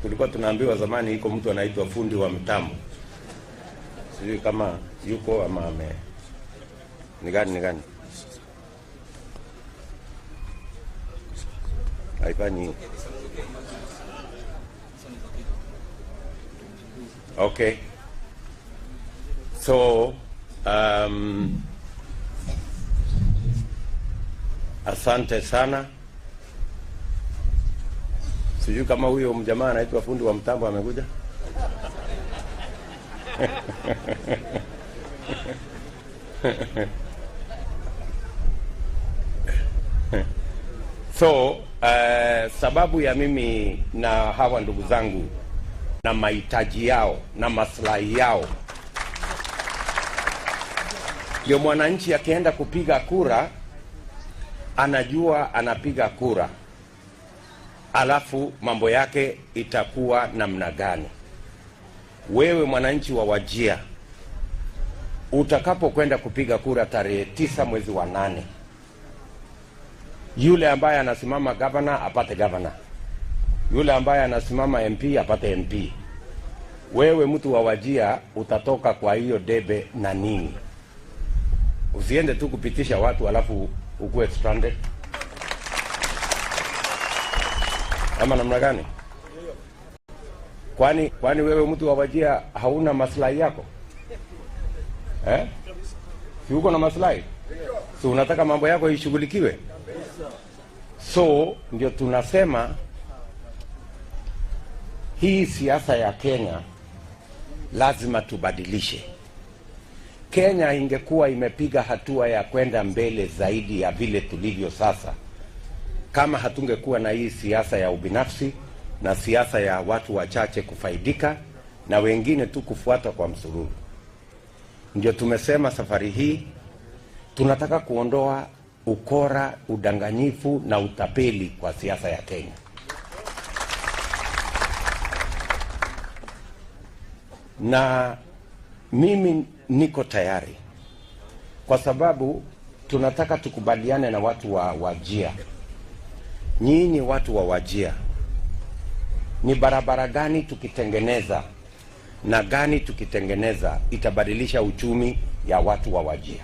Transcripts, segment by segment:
tulikuwa tunaambiwa zamani iko mtu anaitwa fundi wa mtambo. Sijui kama yuko ama ni gani. Haifanyi. Okay. So asante sana. Sijui kama huyo mjamaa anaitwa fundi wa mtambo amekuja. So sababu ya mimi na hawa ndugu zangu na mahitaji yao na maslahi yao, ndio mwananchi akienda kupiga kura anajua anapiga kura, alafu mambo yake itakuwa namna gani. Wewe mwananchi wa Wajir, utakapo kwenda kupiga kura tarehe 9 mwezi wa 8, yule ambaye anasimama governor apate governor, yule ambaye anasimama MP apate MP. Wewe mtu wa Wajir utatoka kwa hiyo debe na nini? Usiende tu kupitisha watu alafu ukuwe stranded. Ama namna gani? Kwani wewe mtu wa Wajir hauna maslahi yako? Si uko na maslahi? Si unataka mambo yako ishughulikiwe? So ndio tunasema hii siasa ya Kenya lazima tubadilishe. Kenya ingekuwa imepiga hatua ya kwenda mbele zaidi ya vile tulivyo sasa kama hatungekuwa na hii siasa ya ubinafsi na siasa ya watu wachache kufaidika na wengine tu kufuata kwa msururu. Ndio tumesema safari hii tunataka kuondoa ukora, udanganyifu na utapeli kwa siasa ya Kenya. Na mimi niko tayari kwa sababu tunataka tukubaliane na watu wa Wajir. Nyinyi watu wa Wajir, ni barabara gani tukitengeneza na gani tukitengeneza itabadilisha uchumi ya watu wa Wajir?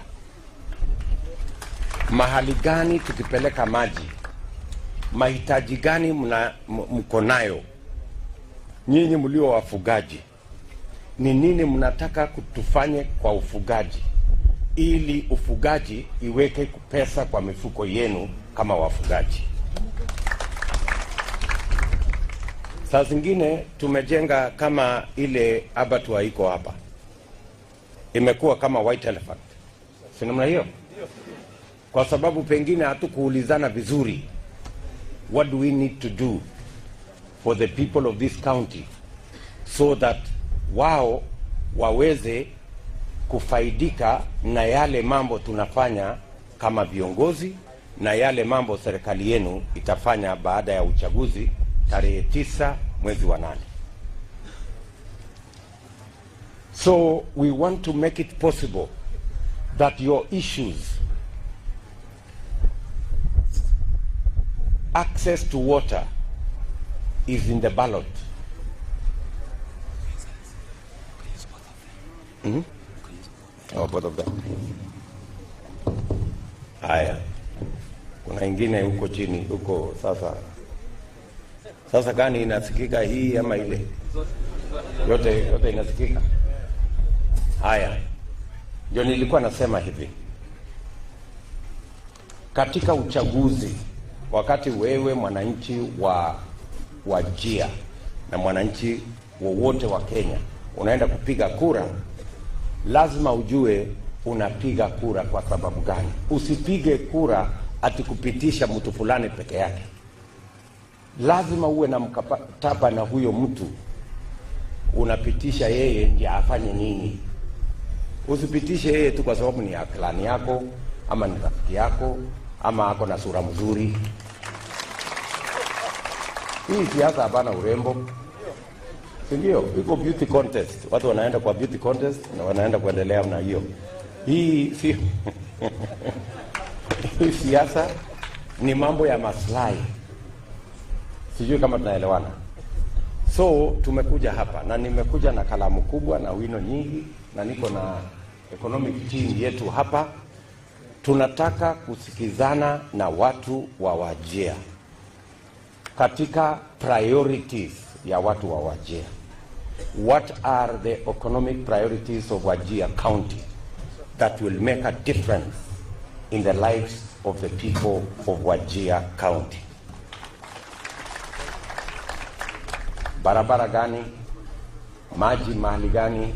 Mahali gani tukipeleka maji? Mahitaji gani mko nayo nyinyi mlio wafugaji? Ni nini mnataka kutufanye kwa ufugaji ili ufugaji iweke pesa kwa mifuko yenu kama wafugaji? Saa zingine tumejenga kama ile abattoir iko hapa, imekuwa kama white elephant. Si namna hiyo? Kwa sababu pengine hatukuulizana vizuri, what do we need to do for the people of this county so that wao waweze kufaidika na yale mambo tunafanya kama viongozi na yale mambo serikali yenu itafanya baada ya uchaguzi tarehe 9 mwezi wa 8. So we want to make it possible that your issues, access to water, is in the ballot. Oh, both of them. Haya. Kuna ingine huko chini, huko sasa gani inasikika, hii ama ile? Yote inasikika. Haya. Ndio nilikuwa nasema hivi. Katika uchaguzi, wakati wewe mwananchi wa Wajir na mwananchi wowote wa Kenya unaenda kupiga kura, lazima ujue unapiga kura kwa sababu gani. Usipige kura ati kupitisha mtu fulani peke yake. Lazima uwe na mkataba na huyo mtu, unapitisha yeye ndiye afanye nini. Usipitishe yeye tu kwa sababu ni klani yako ama ni rafiki yako ama ako na sura mzuri. Hii siasa hapana urembo. Ndio, iko beauty contest. Watu wanaenda kwa beauty contest na wanaenda kuendelea na hiyo. Hii si hii siasa ni mambo ya maslahi. Sijui kama tunaelewana. So tumekuja hapa na nimekuja na kalamu kubwa na wino nyingi na niko na economic team yetu hapa. Tunataka kusikizana na watu wa Wajir katika priorities ya watu wa Wajir. What are the economic priorities of Wajir County that will make a difference in the lives of the people of Wajir County? Barabara gani? Maji mahali gani?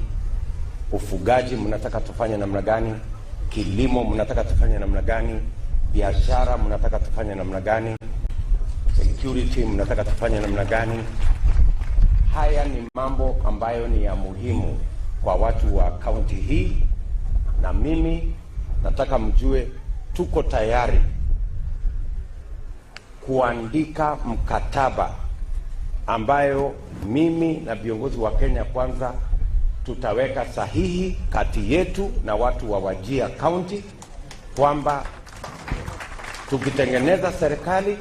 Ufugaji mnataka tufanye namna gani? Kilimo mnataka tufanye namna gani? Biashara mnataka tufanye namna gani? Security mnataka tufanye namna gani? Haya ni mambo ambayo ni ya muhimu kwa watu wa kaunti hii, na mimi nataka mjue tuko tayari kuandika mkataba ambayo mimi na viongozi wa Kenya Kwanza tutaweka sahihi kati yetu na watu wa Wajir County, kwamba tukitengeneza serikali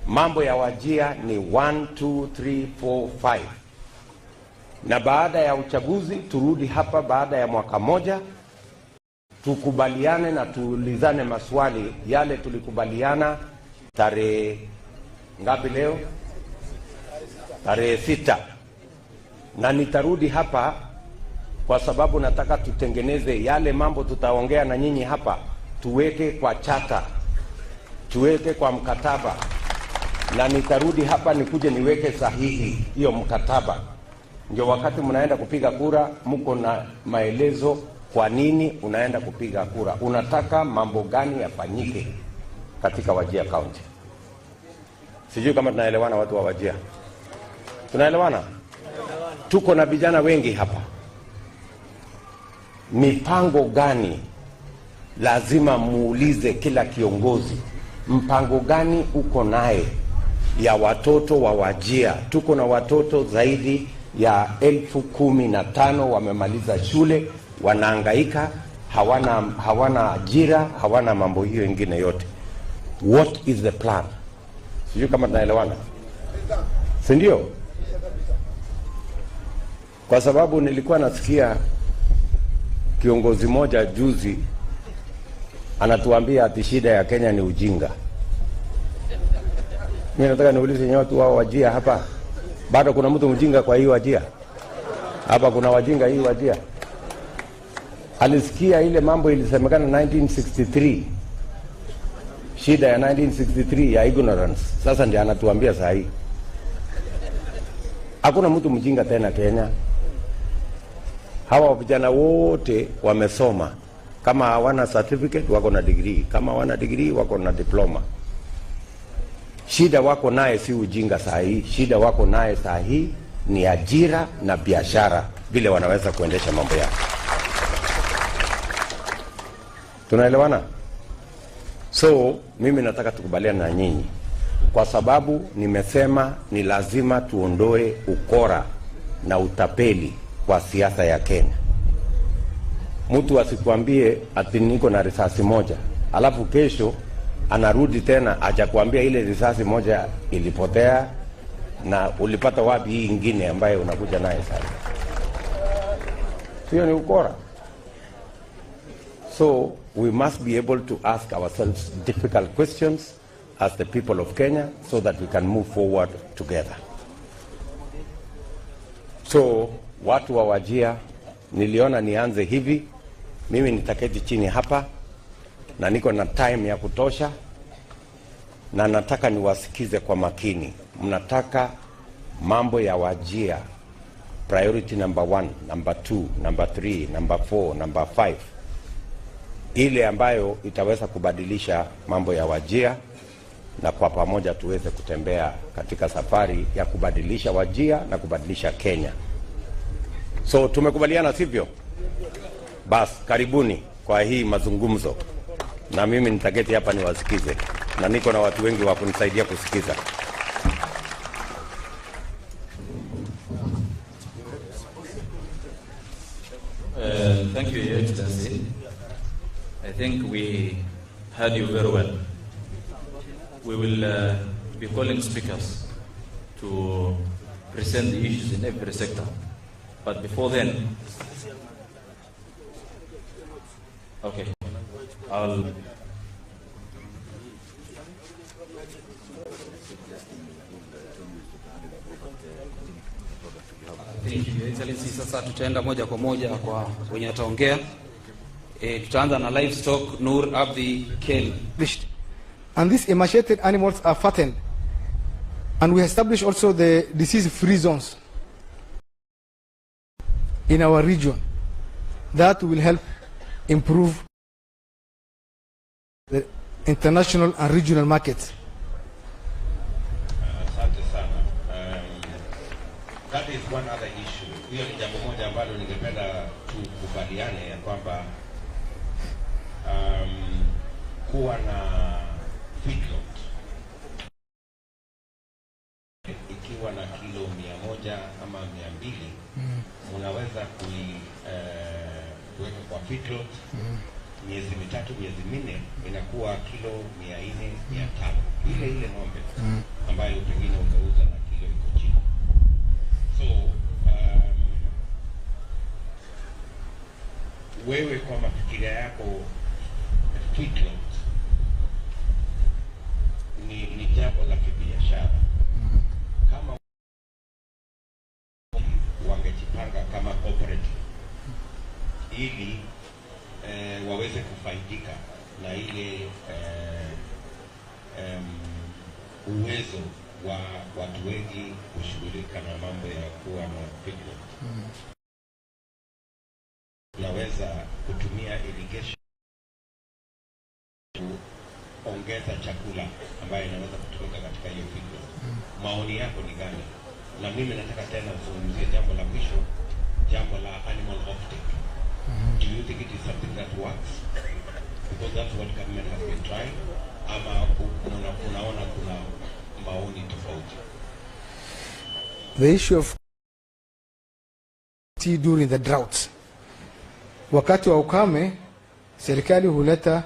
mambo ya Wajir ni 1, 2, 3, 4, 5, na baada ya uchaguzi turudi hapa baada ya mwaka moja tukubaliane na tuulizane maswali yale tulikubaliana tarehe ngapi leo? Tarehe 6. Na nitarudi hapa kwa sababu nataka tutengeneze yale mambo tutaongea na nyinyi hapa, tuweke kwa chata, tuweke kwa mkataba, na nitarudi hapa nikuje niweke sahihi hiyo mkataba. Ndio wakati mnaenda kupiga kura mko na maelezo kwa nini unaenda kupiga kura, unataka mambo gani yafanyike katika Wajir County. Sijui kama tunaelewana watu wa Wajir. Tunaelewana? Tuko na vijana wengi hapa. Mipango gani lazima muulize kila kiongozi, mpango gani uko naye ya watoto wa Wajir? Tuko na watoto zaidi ya 15,000 wamemaliza shule, wanahangaika, hawana ajira, hawana mambo hiyo ingine yote. What is the plan? Sijui kama tunaelewana. Si ndio? Kwa sababu nilikuwa nasikia kiongozi moja juzi anatuambia ati shida ya Kenya ni ujinga. Mimi nataka niulize nyote watu wa Wajir hapa, bado kuna mtu mjinga kwa hii Wajir? Hapa kuna wajinga hii Wajir? Alisikia ile mambo ilisemekana 1963, shida ya 1963 ya ignorance. Sasa ndiye anatuambia saa hii hakuna mtu mjinga tena Kenya. Hawa vijana wote wamesoma, kama hawana certificate wako na degree, kama hawana degree wako na diploma. Shida wako naye si ujinga saa hii, shida wako naye saa hii ni ajira na biashara, vile wanaweza kuendesha mambo yao. Tunaelewana? So mimi nataka tukubaliane na nyinyi, kwa sababu nimesema ni lazima tuondoe ukora na utapeli kwa siasa ya Kenya. Mtu asikwambie ati niko na risasi moja, alafu kesho anarudi tena hajakwambia ile risasi moja ilipotea na ulipata wapi hii ingine ambayo unakuja naye sasa. Hiyo ni ukora. So we must be able to ask ourselves difficult questions as the people of Kenya so that we can move forward together. So watu wa Wajir, niliona nianze hivi. Mimi nitaketi chini hapa na niko na time ya kutosha, na nataka niwasikize kwa makini. Mnataka mambo ya Wajir priority number 1, number 2, number 3, number 4, number 5, ile ambayo itaweza kubadilisha mambo ya Wajir, na kwa pamoja tuweze kutembea katika safari ya kubadilisha Wajir na kubadilisha Kenya. So tumekubaliana, sivyo? Bas, karibuni kwa hii mazungumzo, na mimi nitaketi hapa niwasikize, na niko na watu wengi wa kunisaidia kusikiza. Thank you, Your Excellency. I think we heard you very well. We will be calling speakers to present the issues in every sector. But before then, okay, Thank you, Excellency. Sasa tutaenda moja kwa moja kwa wenye wataongea. Tutaanza na livestock. Nur Abdi Kel. And these emaciated animals are fattened. And we establish also the disease-free zones in our region. That will help improve the international and regional markets. That is one other issue. Hiyo ni jambo moja ambalo ningependa tukubaliane ya kwamba kuwa na feedlot ikiwa na kilo 100 ama 200 unaweza kuweka kwa feedlot miezi 3 miezi 4 inakuwa kilo 400 500 ile ng'ombe ambayo pengine umeuza na kilo iko chini. So wewe kwa mafikiria yako feedlot ni jambo la kibiashara, kama wangejipanga kama cooperative ili waweze kufaidika na ile uwezo wa watu wengi kushughulika na mambo ya kuwa na feedlot. Unaweza kutumia irrigation kuongeza chakula ambayo inaweza kutumika katika hiyo feedlot. Maoni yako ni gani? Na mimi nataka tena kuzungumzia jambo la mwisho, jambo la animal offtake. Do you think it is something that works? Because that's what government has been trying. Ama unaona kuna maoni tofauti? The issue of during the droughts. Wakati wa ukame, serikali huleta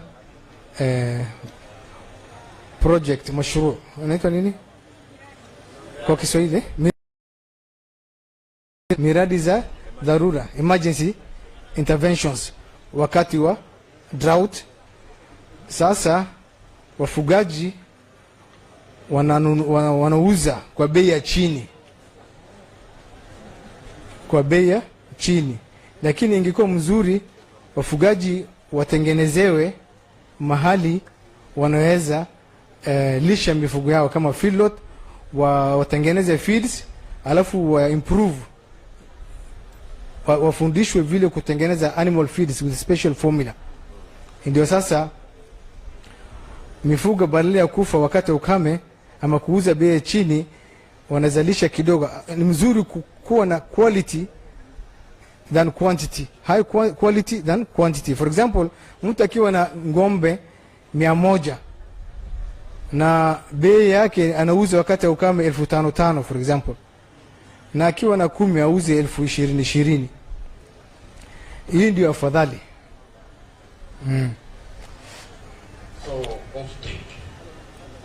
project mashru. Unaitwa nini kwa Kiswahili? Miradi za dharura, emergency interventions wakati wa drought. Sasa wafugaji wanauza kwa bei ya chini, lakini ingekuwa mzuri wafugaji watengenezewe mahali wanaweza lisha mifugo yao kama feedlot, watengeneze feeds, alafu wa improve, wafundishwe vile kutengeneza animal feeds with special formula. Ndio sasa mifugo badala ya kufa wakati ukame ama kuuza bei chini, wanazalisha kidogo. Ni mzuri kuwa na quality than quantity, high quality than quantity. For example, mtu akiwa na ngombe 100 na bei yake anauza wakati ukame 1500 for example, na akiwa na 10 auze 2020. Hii ndio afadhali. So offtake,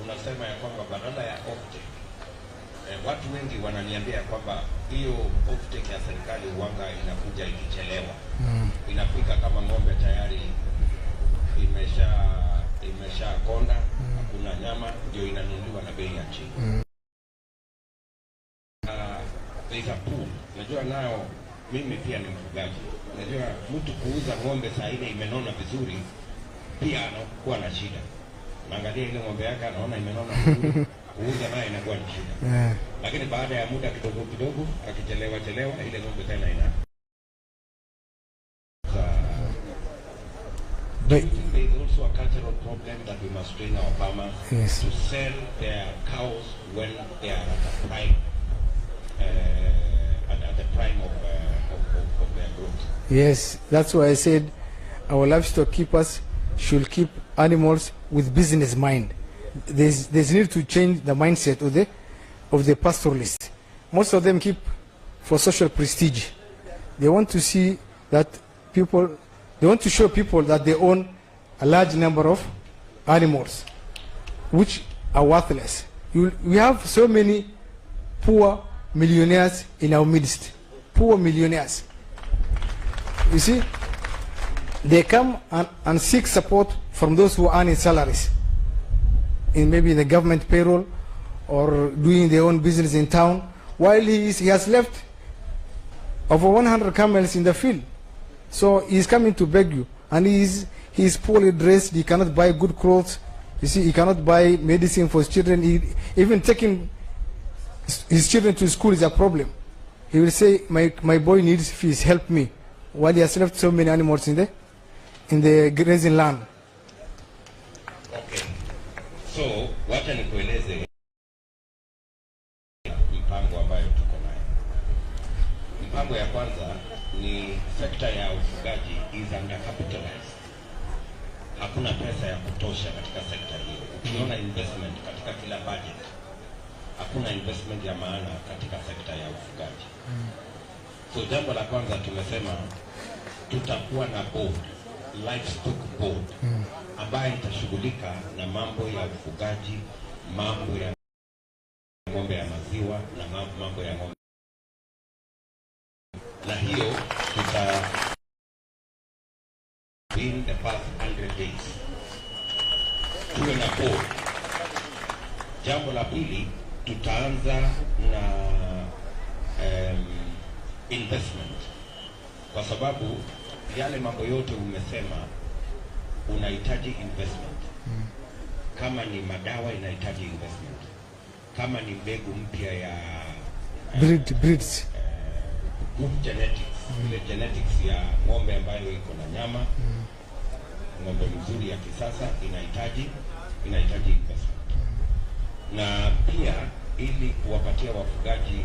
unasema ya kwamba badala ya offtake, watu wengi wananiambia kwamba hiyo offtake ya serikali uwanga inakuja ikichelewa. Inafika kama ng'ombe tayari imesha konda, hakuna nyama, ndio inanunuliwa na bei ya chini. There's a pool. Najua nao mimi pia ni mfugaji. Najua mtu kuuza ng'ombe saa ile imenona vizuri pia anakuwa na shida. Naangalia ile ng'ombe yake anaona imenona vizuri, kuuza naye inakuwa ni shida. Lakini baada ya muda kidogo akichelewa ile ng'ombe tena ina. There is also a cultural problem that we must train our farmers to sell their cows when they are at the prime, at the prime of their growth. Yes, that's why I said our livestock keepers should keep animals with business mind. There's need to change the mindset of the pastoralists. Most of them keep for social prestige. They want to see that they want to show people that they own a large number of animals, which are worthless. We have so many poor millionaires in our midst, poor millionaires. You see, they come and seek support from those who earn salaries, maybe in the government payroll or doing their own business in town, while he has left over 100 camels in the field. So he's coming to beg you, and he's poorly dressed. He cannot buy good clothes. You see, he cannot buy medicine for his children. Even taking his children to school is a problem. He will say, my boy needs fees, help me, while he has left so many animals in the grazing land. Okay. So, wacha nikueleze mpango ambayo tuko nayo. Mpango ya kwanza ni sekta ya ufugaji is undercapitalized. Hakuna pesa ya kutosha katika sekta hiyo. Ukiona investment katika kila budget, hakuna investment ya maana katika sekta ya ufugaji. So jambo la kwanza tumesema tutakuwa na board, livestock board, ambayo itashughulika na mambo ya ufugaji, mambo ya ng'ombe ya maziwa na mambo ya ng'ombe. Na hiyo in the past 100 days tuwe na board. Jambo la pili, tutaanza na investment, kwa sababu yale mambo yote umesema unahitaji investment. Kama ni madawa inahitaji investment, kama ni mbegu mpya ya breeds good genetics, ile genetics ya ng'ombe ambayo iko na nyama, ng'ombe mzuri ya kisasa inahitaji investment. Na pia ili kuwapatia wafugaji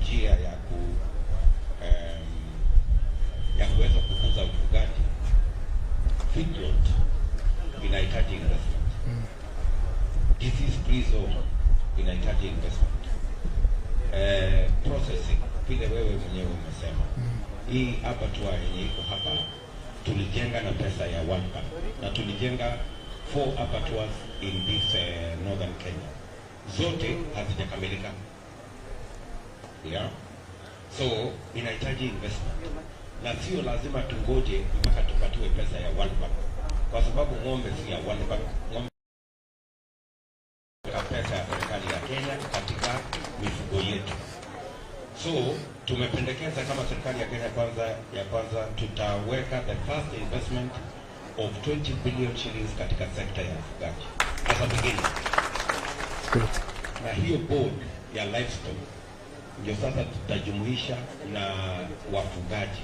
njia ya kuweza kukuza ufugaji, feedlot inahitaji investment. Disease free zone inahitaji investment. Processing, vile wewe mwenyewe umesema, hii abattoir yenye iko hapa tulijenga na pesa ya World Bank, na tulijenga 4 abattoirs in this northern Kenya. Zote hazijakamilika. Yeah. So inahitaji investment, na sio lazima tungoje mpaka tupatiwe pesa ya World Bank, kwa sababu ng'ombe si ya World Bank. Ng'ombe pesa ya serikali ya Kenya katika mifugo yetu. So tumependekeza kama serikali ya Kenya kwanza tutaweka the first investment of 20 billion shillings katika sekta ya ufugaji as a beginning. Na hiyo board ya livestock ndio sasa tutajumuisha na wafugaji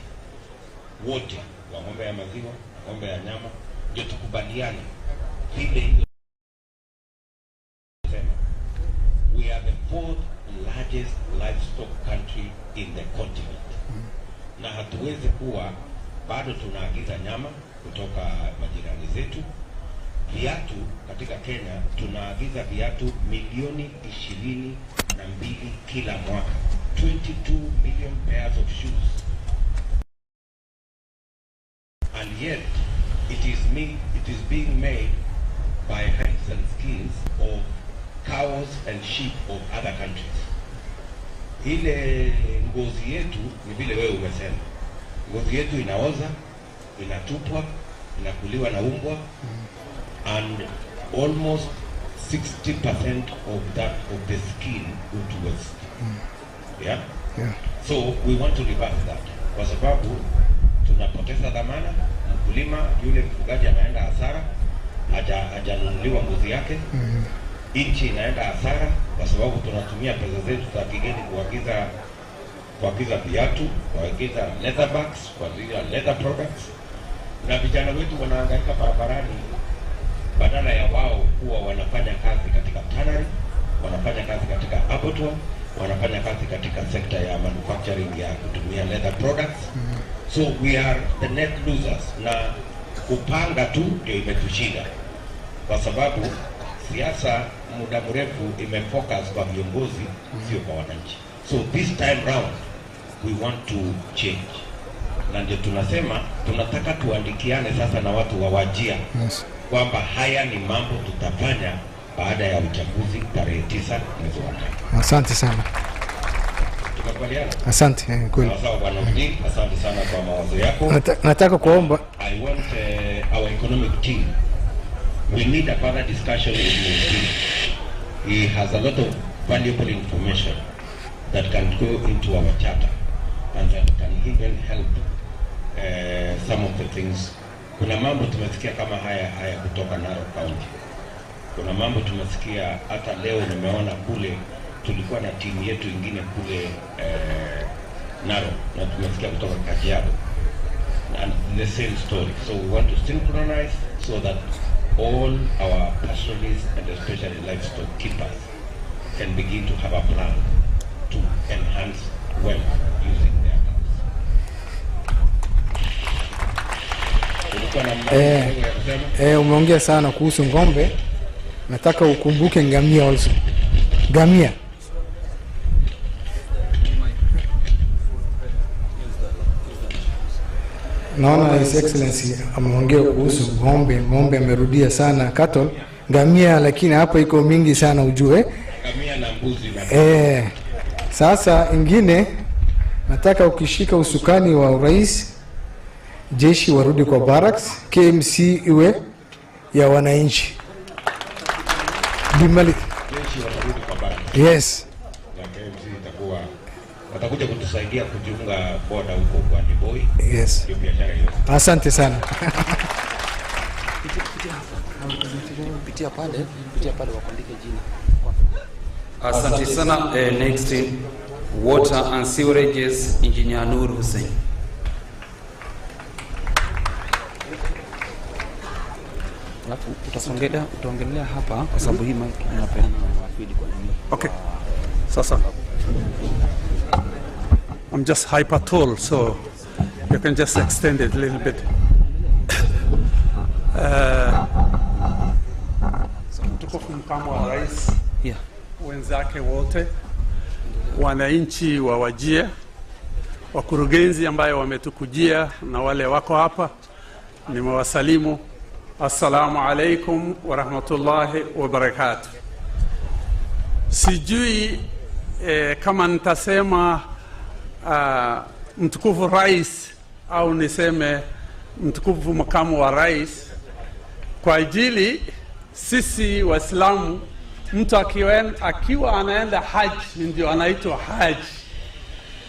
wote wa ng'ombe ya maziwa, ng'ombe ya nyama, ndio tukubaliane vile hiyo. We are the 4th largest livestock country in the continent. Na hatuwezi kuwa bado tunaagiza nyama kutoka majirani zetu. Viatu katika Kenya tunaagiza viatu milioni 22 kila mwaka, 22 million pairs of shoes, and yet it is being made by hides and skins of cows and sheep of other countries. Ile ngozi yetu ni vile wewe umesema, ngozi yetu inaoza, inatupwa, inakuliwa na umbwa, and almost 60% of the skin go to waste. Yeah? So we want to reverse that, kwa sababu tunapoteza dhamana. Mkulima yule mfugaji anaenda hasara, hajanunuliwa ngozi yake. Nchi inaenda hasara kwa sababu tunatumia pesa zetu za kigeni kuagiza viatu, kuagiza leather bags, kuagiza leather products, na vijana wetu wanahangaika barabarani badala ya wao kuwa wanafanya kazi katika tannery, wanafanya kazi katika abattoir, wanafanya kazi katika sekta ya manufacturing ya kutumia leather products. So we are the net losers, na kupanga tu ndio imetushinda, kwa sababu siasa muda mrefu imefocus kwa viongozi, sio kwa wananchi. So this time round we want to change, na ndio tunasema tunataka tuandikiane sasa na watu wa Wajir kwamba haya ni mambo tutafanya baada ya uchaguzi tarehe 9 mwezi wa 5. Asante sana. Tunakubaliana? Asante, kweli. Sawa bwana Wajir, asante sana kwa mawazo yako. Nataka kuomba. I want our economic team. We need a further discussion with him. He has a lot of valuable information that can go into our charter and that can even help some of the things. Kuna mambo tumesikia kama haya kutoka Narok County. Kuna mambo tumesikia hata leo nimeona kule tulikuwa na timu yetu ingine kule Narok na tumesikia kutoka Kajiado. And the same story. So we want to synchronize so that all our pastoralists and especially livestock keepers can begin to have a plan to enhance wealth using their cows. Umeongea sana kuhusu ng'ombe. Nataka ukumbuke ngamia also. Ngamia. Naona His Excellency ameongea kuhusu ng'ombe. Ng'ombe amerudia sana cattle. Ngamia lakini hapa iko mingi sana ujue. Ngamia na mbuzi na sasa ingine nataka ukishika usukani wa urais, jeshi warudi kwa barracks, KMC iwe ya wananchi. Jeshi warudi kwa barracks. Yes. Na KMC itakuwa watakuja kutusaidia kujiunga boda huko kwa Boy. Yes. Ndio biashara hiyo. Asante sana. Pitia pale wakuandike jina. Asante sana. Next Water and Sewerages, Engineer Nur Hussein. Alafu utaongelea hapa kwa sababu hii mic inapeana wafidi kwa nini. Okay. Sasa. I'm just hyper tall, so you can just extend it a little bit. Mtukufu makamu wa rais, wenzake wote, wananchi wa Wajir, wakurugenzi ambayo wametukujia na wale wako hapa, nimewasalimu. Assalamu alaikum wa rahmatullahi wa barakatuh. Sijui kama nitasema mtukufu rais au niseme mtukufu makamu wa rais. Kwa ajili sisi Waislamu, mtu akiwa anaenda haji ndio anaitwa haji.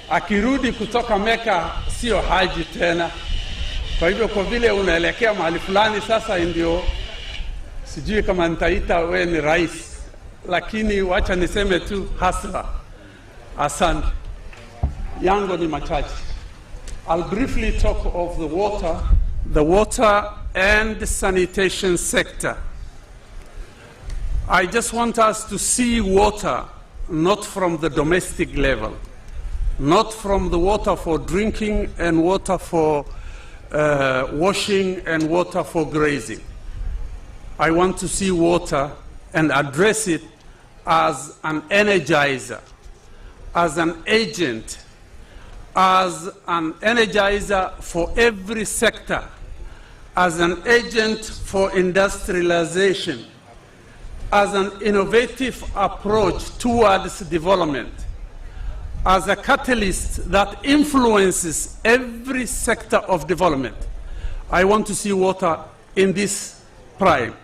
Akirudi kutoka Meka sio haji tena. Kwa hivyo kwa vile unaelekea mahali fulani sasa, ndio sijui kama nitaita wewe ni rais, lakini wacha niseme tu hasla. Asante. Yango ni machache. I'll briefly talk of the water and sanitation sector. I just want us to see water not from the domestic level, not from the water for drinking and water for washing and water for grazing. I want to see water and address it as an energizer, as an agent, as an energizer for every sector, as an agent for industrialization, as an innovative approach towards development, as a catalyst that influences every sector of development. I want to see water in this prime.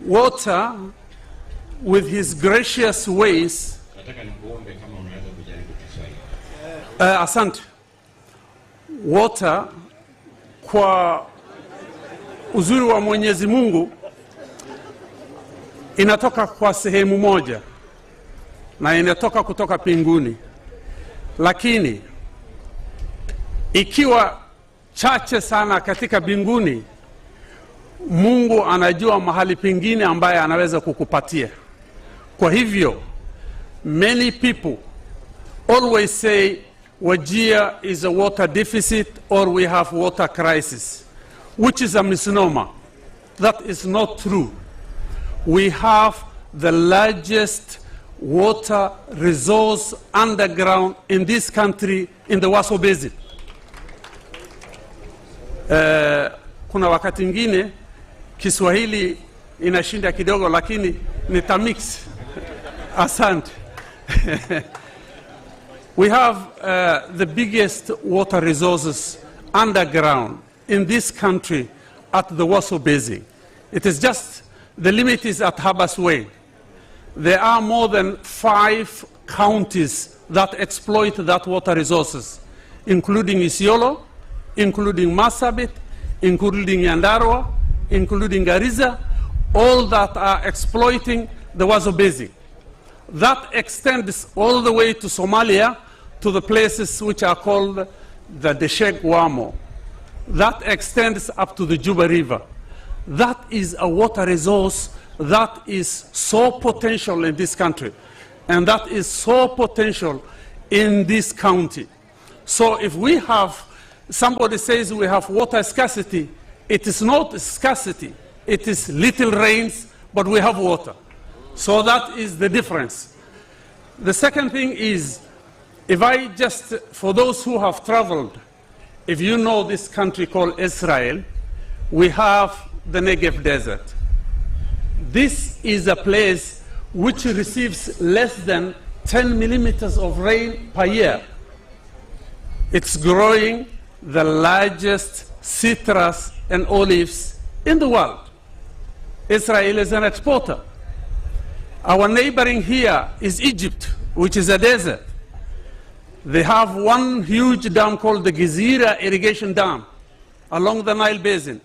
Water, with his gracious ways. Asante. Water, kwa uzuri wa Mwenyezi Mungu, inatoka kwa sehemu moja na inatoka kutoka pinguni. Lakini ikiwa chache sana katika binguni, Mungu anajua mahali pengine ambaye anaweza kukupatia. Kwa hivyo, many people always say Wajir is a water deficit or we have water crisis, which is a misnomer. That is not true. We have the largest water resource underground in this country, in the Waso Basin. Kuna wakati ingine Kiswahili inashinda kidogo, lakini nitamix. Asante. We have the biggest water resources underground in this country at the Waso Basin. It is just, the limit is at Habas Way. There are more than 5 counties that exploit that water resources, including Isiolo, including Marsabit, including Nyandarua, including Garissa, all that are exploiting the Waso Basin. That extends all the way to Somalia, to the places which are called the Deshek Wamo. That extends up to the Juba River. That is a water resource that is so potential in this country, and that is so potential in this county. So if we have, somebody says we have water scarcity, it is not scarcity. It is little rains, but we have water. So that is the difference. The second thing is, if I just, for those who have traveled, if you know this country called Israel, we have the Negev Desert. This is a place which receives less than 10 millimeters of rain per year. It's growing the largest citrus and olives in the world. Israel is an exporter. Our neighboring here is Egypt, which is a desert. They have one huge dam called the Gezira Irrigation Dam along the Nile Basin.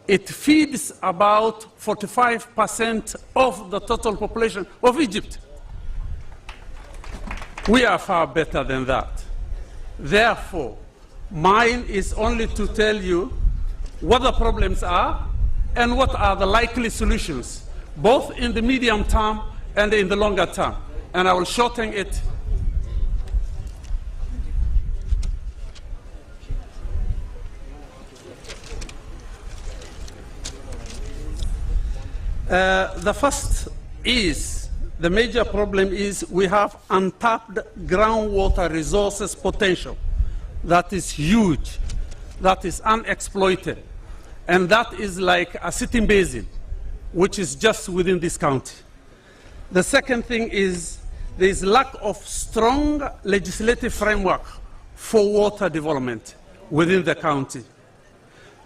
It feeds about 45% of the total population of Egypt. We are far better than that. Therefore, mine is only to tell you what the problems are and what are the likely solutions, both in the medium term and in the longer term. And I will shorten it. The first is, the major problem is we have untapped groundwater resources potential that is huge, that is unexploited, and that is like a sitting basin, which is just within this county. The second thing is there is lack of strong legislative framework for water development within the county.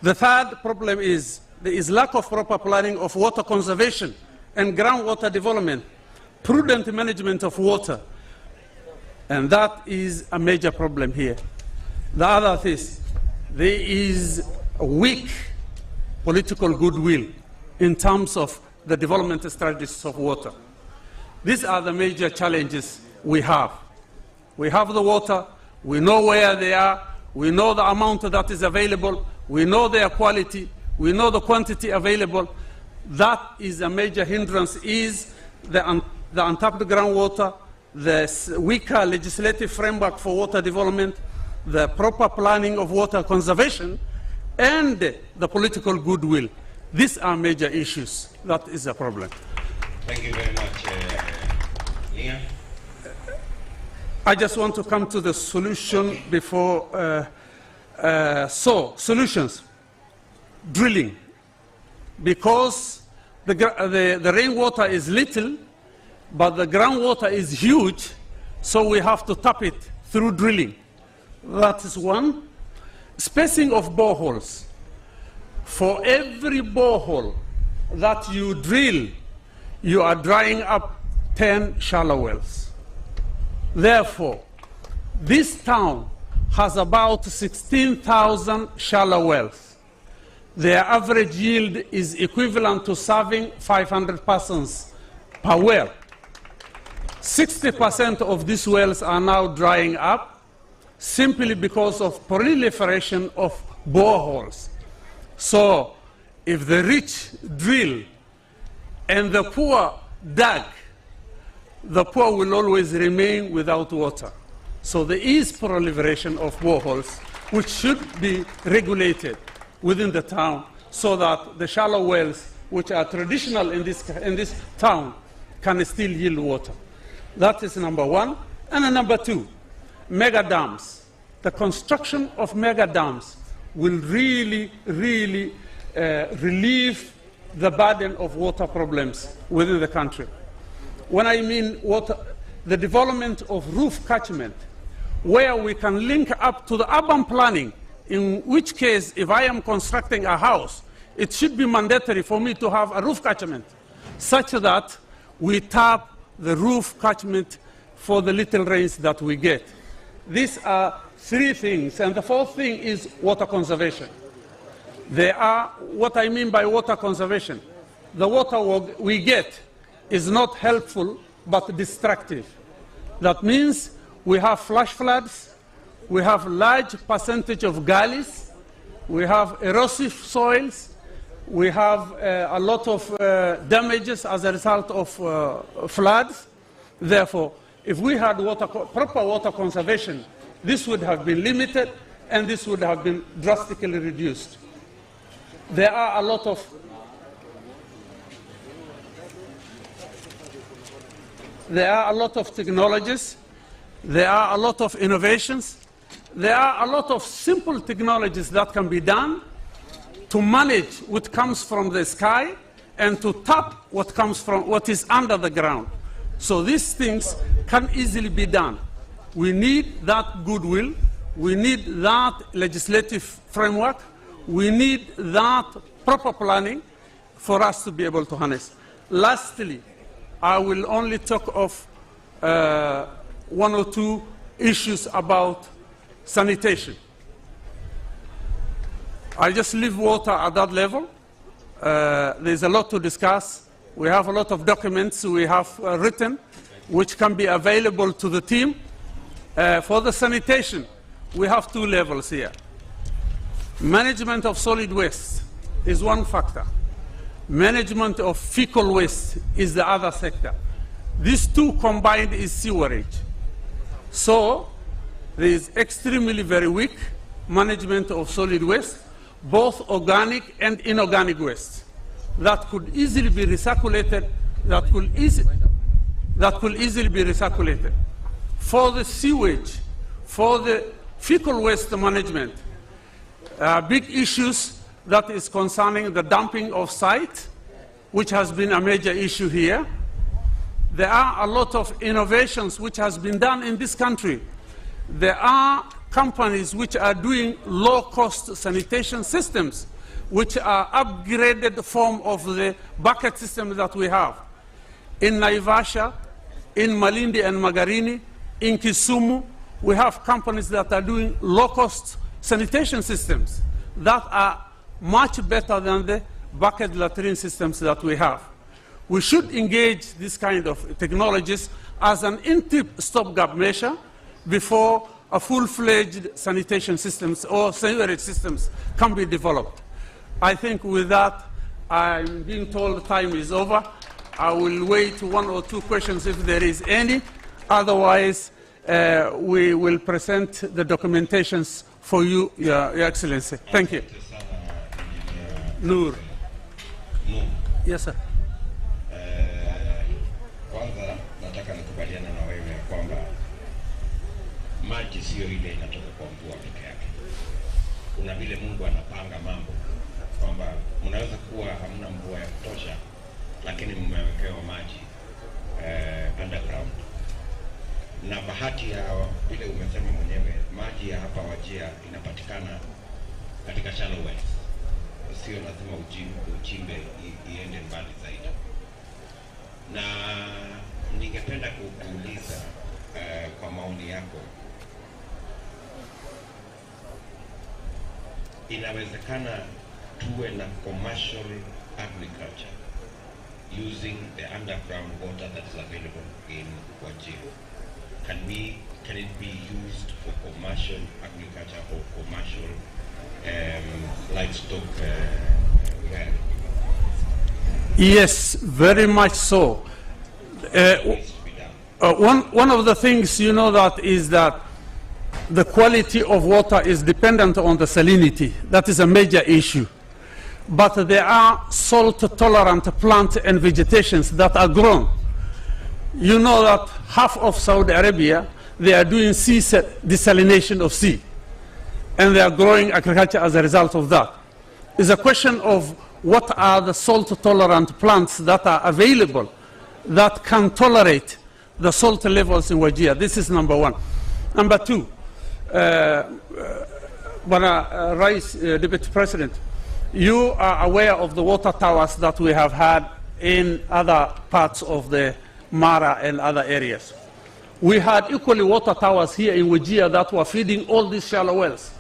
The third problem is there is lack of proper planning of water conservation and groundwater development, prudent management of water, and that is a major problem here. The other is there is a weak political goodwill in terms of the development strategies of water. These are the major challenges we have. We have the water, we know where they are, we know the amount that is available, we know their quality, we know the quantity available. That is a major hindrance, is the untapped groundwater, the weaker legislative framework for water development, the proper planning of water conservation, and the political goodwill. These are major issues. That is a problem. Thank you very much, Leah. I just want to come to the solution before. Solutions. Drilling. Because the rainwater is little, but the groundwater is huge, so we have to tap it through drilling. That is one. Spacing of boreholes. For every borehole that you drill, you are drying up 10 shallow wells. Therefore, this town has about 16,000 shallow wells. Their average yield is equivalent to serving 500 persons per well. 60% of these wells are now drying up simply because of proliferation of boreholes. So if the rich drill and the poor dug, the poor will always remain without water. So there is proliferation of boreholes, which should be regulated within the town so that the shallow wells, which are traditional in this town, can still yield water. That is number one. And number two, mega dams. The construction of mega dams will really, really relieve the burden of water problems within the country. When I mean water, the development of roof catchment where we can link up to the urban planning, in which case, if I am constructing a house, it should be mandatory for me to have a roof catchment, such that we tap the roof catchment for the little rains that we get. These are three things, and the fourth thing is water conservation. There are, what I mean by water conservation, the water we get is not helpful but destructive. That means we have flash floods, we have large percentage of gullies, we have erosive soils, we have a lot of damages as a result of floods. Therefore, if we had proper water conservation, this would have been limited and this would have been drastically reduced. There are a lot of technologies, there are a lot of innovations, there are a lot of simple technologies that can be done to manage what comes from the sky and to tap what comes from what is under the ground. So these things can easily be done. We need that goodwill, we need that legislative framework, we need that proper planning for us to be able to harness. Lastly, I will only talk of one or two issues about sanitation. I just leave water at that level. There's a lot to discuss. We have a lot of documents we have written, which can be available to the team. For the sanitation, we have two levels here. Management of solid waste is one factor. Management of fecal waste is the other sector. These two combined is sewerage. So there is extremely very weak management of solid waste, both organic and inorganic waste, that could easily be recirculated, that could easily be recirculated. For the sewage, for the fecal waste management, big issues that is concerning the dumping of site, which has been a major issue here. There are a lot of innovations which has been done in this country. There are companies which are doing low-cost sanitation systems, which are upgraded form of the bucket system that we have. In Naivasha, in Malindi and Magarini, in Kisumu, we have companies that are doing low-cost sanitation systems that are much better than the bucket latrine systems that we have. We should engage this kind of technologies as an interim stopgap measure before a full-fledged sanitation systems or sewerage systems can be developed. I think with that, I'm being told time is over. I will wait one or two questions if there is any. Otherwise, we will present the documentations for you, Your Excellency. Thank you. Noor. Yes, sir. Kwanza nataka nikubaliana na wewe kwamba maji sio ile inatoka kwa mvua peke yake. Kuna vile Mungu anapanga mambo kwamba mnaweza kuwa hamna mvua ya kutosha, lakini mmewekewa maji underground. Na bahati ya vile umesema mwenyewe, maji ya hapa Wajir inapatikana katika shallow wells. Sio lazima uchimbe iende mbali zaidi. Na ningependa kukuuliza kwa maoni yako, inawezekana tuwe na commercial agriculture using the underground water that is available in Wajir? Can it be used for commercial agriculture or commercial livestock rearing? Yes, very much so. One of the things you know that is that the quality of water is dependent on the salinity. That is a major issue. But there are salt-tolerant plants and vegetations that are grown. You know that half of Saudi Arabia, they are doing sea desalination of sea. And they are growing agriculture as a result of that. It's a question of what are the salt-tolerant plants that are available that can tolerate the salt levels in Wajir. This is number one. Number two, Rice, Deputy President, you are aware of the water towers that we have had in other parts of the Mara and other areas. We had equally water towers here in Wajir that were feeding all these shallow wells.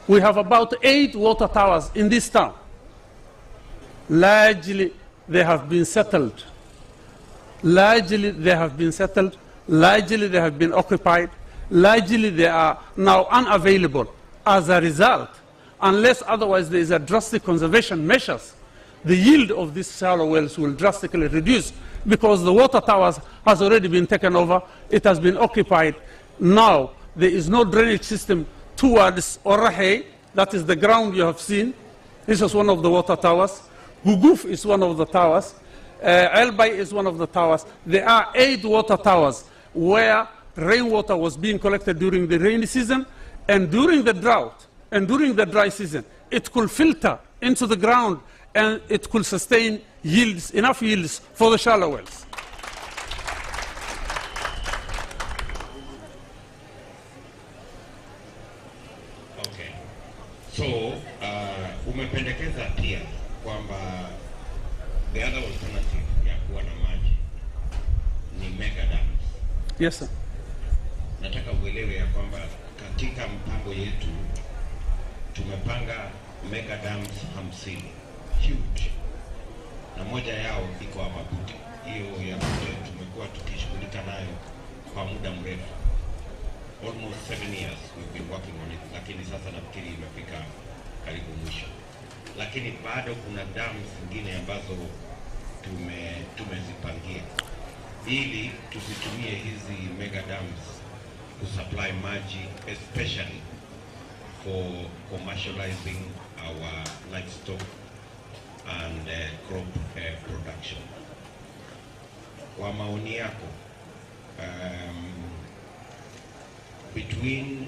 We have about 8 water towers in this town. Largely, they have been settled. Largely, they have been settled. Largely, they have been occupied. Largely, they are now unavailable. As a result, unless otherwise there is a drastic conservation measures, the yield of these shallow wells will drastically reduce because the water towers has already been taken over. It has been occupied. Now, there is no drainage system towards Orahe. That is the ground you have seen. This is one of the water towers. Guguf is one of the towers. Elbay is one of the towers. There are 8 water towers where rainwater was being collected during the rainy season, and during the drought and during the dry season, it could filter into the ground and it could sustain yields, enough yields for the shallow wells. Okay. So, umependekeza pia kwamba the other alternative ya kuwa na maji ni mega dams. Yes, sir. Nataka uelewe ya kwamba katika mpango yetu tumepanga mega dams 50 huge, na moja yao iko hapa Buti. Hiyo ya Buti tumekuwa tukishughulika nayo kwa muda mrefu, almost 7 years we've been working on it, lakini sasa nafikiri imefika karibu mwisho. Lakini bado kuna dams zingine ambazo tumezipangia ili tusitumie hizi mega dams kusupply maji, especially for commercializing our livestock and crop production. Kwa maoni yako, between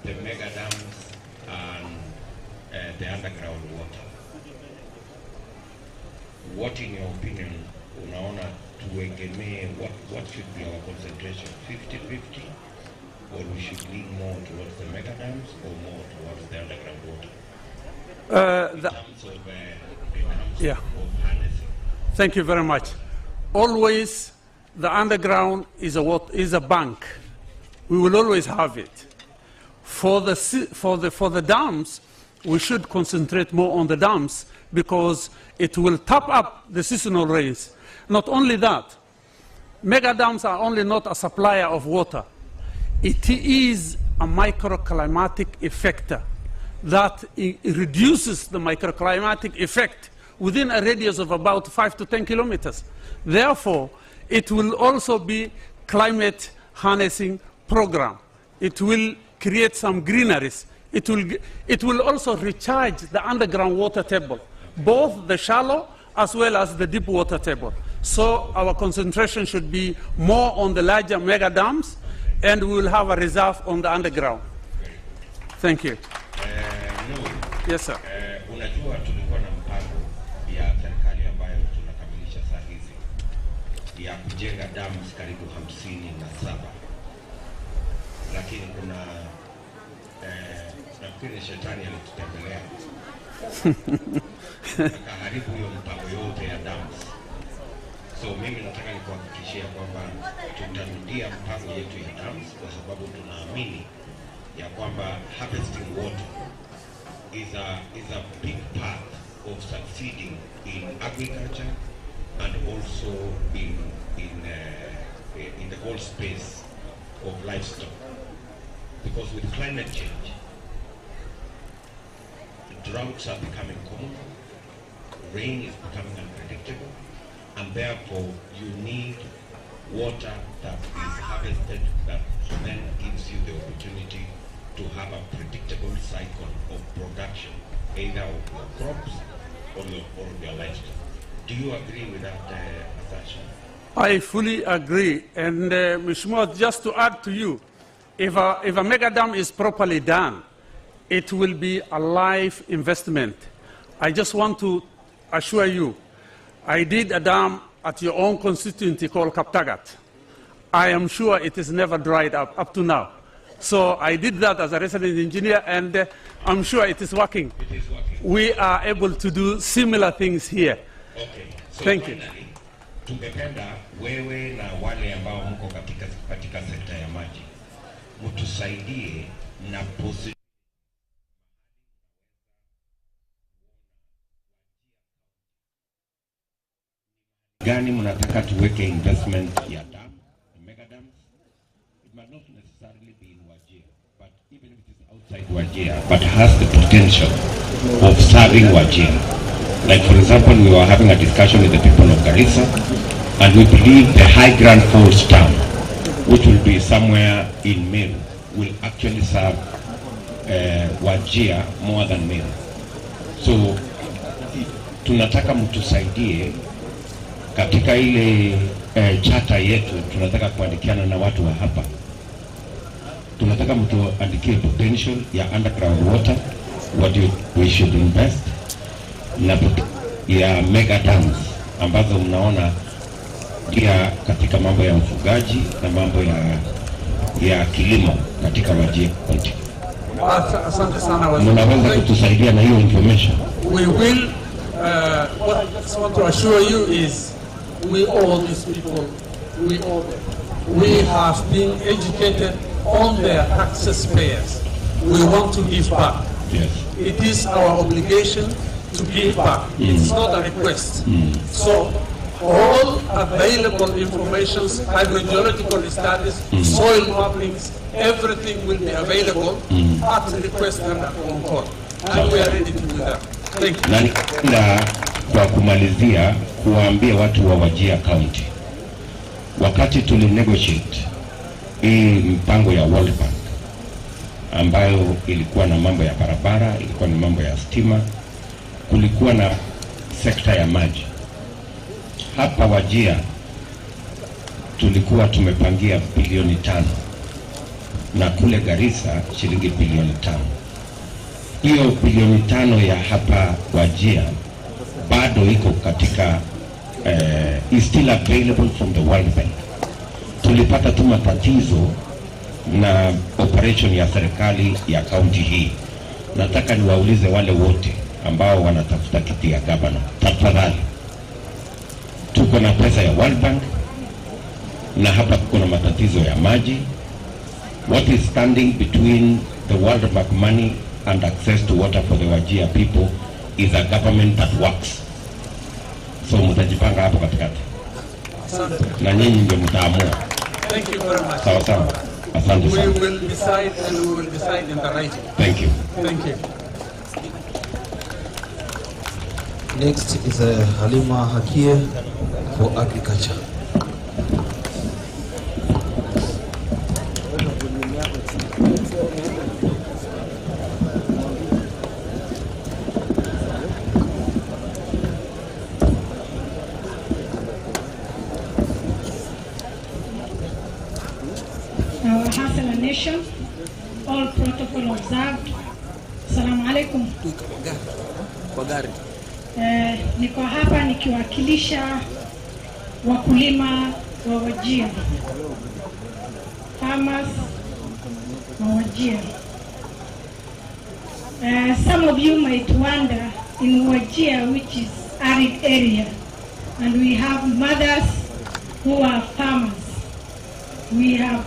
the mega dams and the underground water, what in your opinion unaona tuegemee, what should be our concentration, 50-50? Or we should lean more towards the mega dams or more towards the underground water? In terms of harnessing. Thank you very much. Always, the underground is a bank. We will always have it. For the dams, we should concentrate more on the dams because it will tap up the seasonal rains. Not only that, mega dams are only not a supplier of water. It is a microclimatic effector that reduces the microclimatic effect within a radius of about 5 to 10 kilometers. Therefore, it will also be climate harnessing program. It will create some greeneries. It will also recharge the underground water table, both the shallow as well as the deep water table. So our concentration should be more on the larger mega dams, and we will have a reserve on the underground. Thank you. Yes, sir. Unajua tulikuwa na mpango ya serikali ambayo tunakamilisha saa hizi ya kujenga dams karibu 57, lakini kuna nafikiri shetani alitutembelea akaharibu hiyo mpango yote ya dams. So mimi nataka nikuhakikishia kwamba tutarudia mpango yetu ya dams kwa sababu tunaamini ya kwamba harvesting water is a big part of succeeding in agriculture and also in the whole space of livestock. Because with climate change, droughts are becoming common, rain is becoming unpredictable, and therefore you need water that is harvested that then gives you the opportunity to have a predictable cycle of production, either of your crops or your livestock. Do you agree with that assertion? I fully agree. And Mheshimiwa, just to add to you, if a mega dam is properly done, it will be a life investment. I just want to assure you, I did a dam at your own constituency called Kaptagat. I am sure it is never dried up to now. So I did that as a resident engineer, and I'm sure it is working. It is working. We are able to do similar things here. Okay. So Thank you. finally, tungependa wewe na wale ambao mko katika sekta ya maji mtusaidie na gani mnataka tuweke investment ya dam, mega dams. It might not necessarily be in Wajir, but even if it is outside Wajir, but has the potential of serving Wajir. Like for example, we were having a discussion with the people of Garissa, and we believe the High Grand Falls Dam, which will be somewhere in Meru, will actually serve Wajir more than Meru. So tunataka mtusaidie katika ile chata yetu. Tunataka kuandikiana na watu wa hapa. Tunataka mtu andikie potential ya underground water, what we should invest, na ya mega dams ambazo mnaona pia katika mambo ya ufugaji na mambo ya kilimo katika Wajir County. Asante sana waziri. Mnaweza kutusaidia na hiyo information? We will. What I want to assure you is we owe these people, we have been educated on their taxes payers. We want to give back. Yes. It is our obligation to give back. It's not a request. So all available information, hydrogeological studies, soil mappings, everything will be available at request and upon call. And we are ready to do that. Thank you. Na ningependa kwa kumalizia kuwaambia watu wa Wajir County, wakati tulinegotiate hii mpango ya World Bank ambayo ilikuwa na mambo ya barabara, ilikuwa na mambo ya stima, kulikuwa na sekta ya maji. Hapa Wajir tulikuwa tumepangia bilioni 5 na kule Garissa shilingi bilioni 5. Hiyo bilioni 5 ya hapa Wajir bado iko katika is still available from the World Bank. Tulipata tu matatizo na operation ya serikali ya county hii. Nataka niwaulize wale wote ambao wanatafuta kiti ya governor, tafadhali, tuko na pesa ya World Bank na hapa tuko na matatizo ya maji. What is standing between the World Bank money and access to water for the Wajir people is a government that works. So mtajipanga hapo katikati. Na nyinyi ndio mtaamua. Thank you very much. Sawa sawa. Asante sana. We will decide, and we will decide in the right way. Thank you. Thank you. Next is Halima Hakie for agriculture. Our Hasala nation, all protocol observed. Assalamu alaikum. Niko hapa nikiwakilisha wakulima wa Wajir, farmers wa Wajir. Some of you might wonder, in Wajir, which is arid area, and we have mothers who are farmers. We have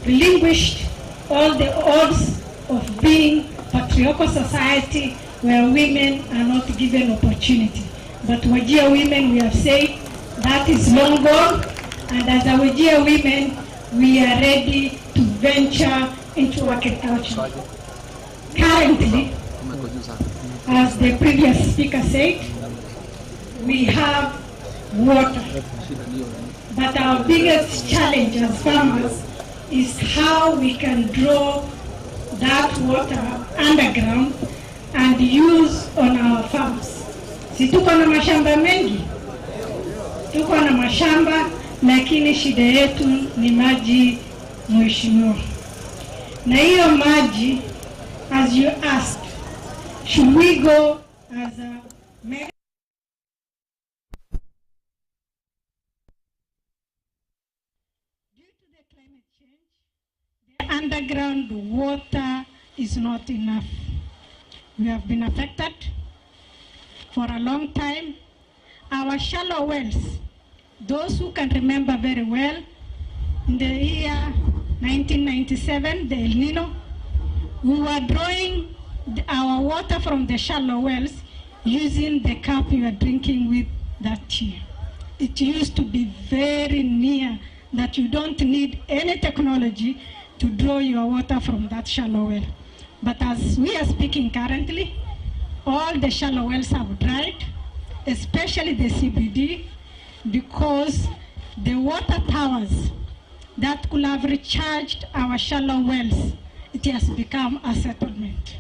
relinquished all the odds of being patriarchal society where women are not given opportunity. But Wajir women, we have said that is long gone, and as a Wajir women, we are ready to venture into agriculture. Currently, as the previous speaker said, we have water. But our biggest challenge as farmers is how we can draw that water underground and use on our farms. Si tuko na mashamba mengi, tuko na mashamba, lakini shida yetu ni maji, mheshimiwa. Na hiyo maji, as you asked, should we go as a mega due to the climate change, The underground water is not enough. We have been affected for a long time. Our shallow wells, those who can remember very well, in the year 1997, the El Nino, we were drawing our water from the shallow wells using the cup you are drinking with that year. It used to be very near that you don't need any technology to draw your water from that shallow well. But as we are speaking currently, all the shallow wells have dried, especially the CBD, because the water towers that could have recharged our shallow wells, it has become a settlement.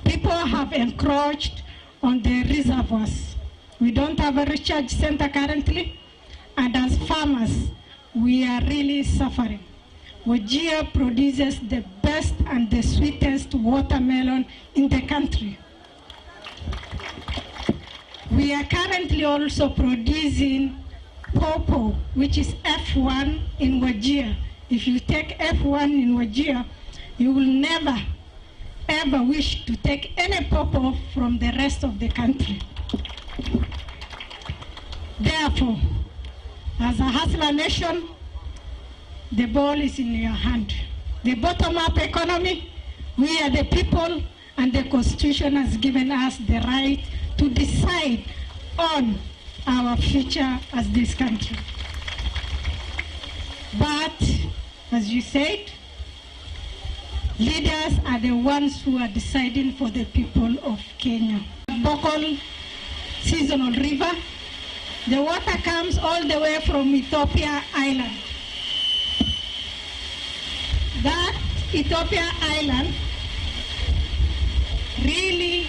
People have encroached on the reservoirs. We don't have a recharge center currently, and as farmers, we are really suffering. Wajir produces the best and the sweetest watermelon in the country. We are currently also producing pawpaw, which is F1 in Wajir. If you take F1 in Wajir, you will never, ever wish to take any pawpaw from the rest of the country. Therefore, as a hustler nation, the ball is in your hand. The bottom-up economy, we are the people, and the Constitution has given us the right to decide on our future as this country. But, as you said, leaders are the ones who are deciding for the people of Kenya. Bokol seasonal river, the water comes all the way from Ethiopia Island. That Ethiopia Island really,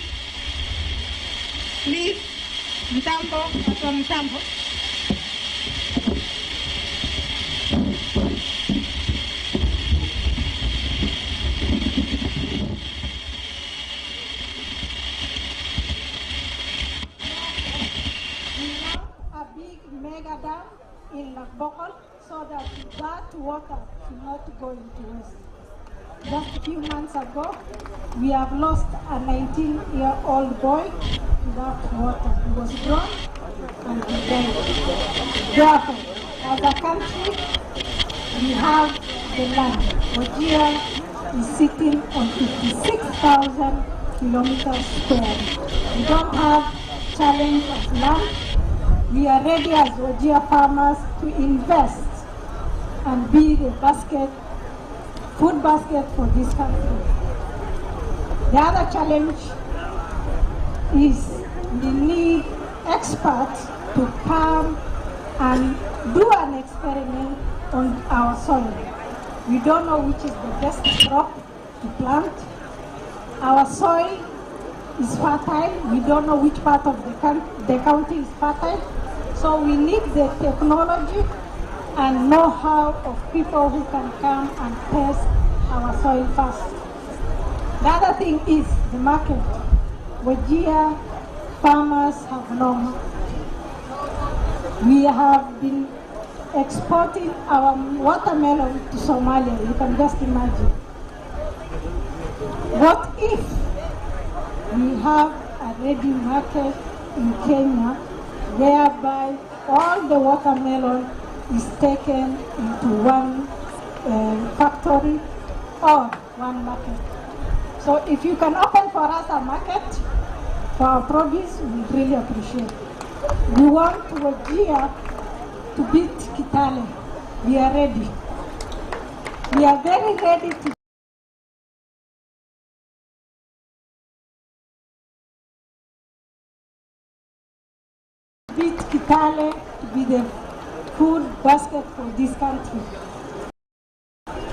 please, mtambo, watu wa mtambo. A big mega dam in Bokol so that water should not go into waste. Just a few months ago, we have lost a 19-year-old boy without water. He was drowned and he died. Therefore, as a country, we have the land. Wajir is sitting on 56,000 kilometers square. We don't have challenge of land. We are ready as Wajir farmers to invest and be the food basket for this country. The other challenge is we need experts to come and do an experiment on our soil. We don't know which is the best crop to plant. Our soil is fertile. We don't know which part of the county is fertile. So we need the technology and know-how of people who can come and test our soil first. The other thing is the market. Wajir farmers have no market. We have been exporting our watermelon to Somalia. You can just imagine. What if we have a ready market in Kenya whereby all the watermelon is taken into one factory or one market? So if you can open for us a market for our produce, we really appreciate. We want Wajir to beat Kitale. We are ready. We are very ready to beat Kitale to be the food basket for this country.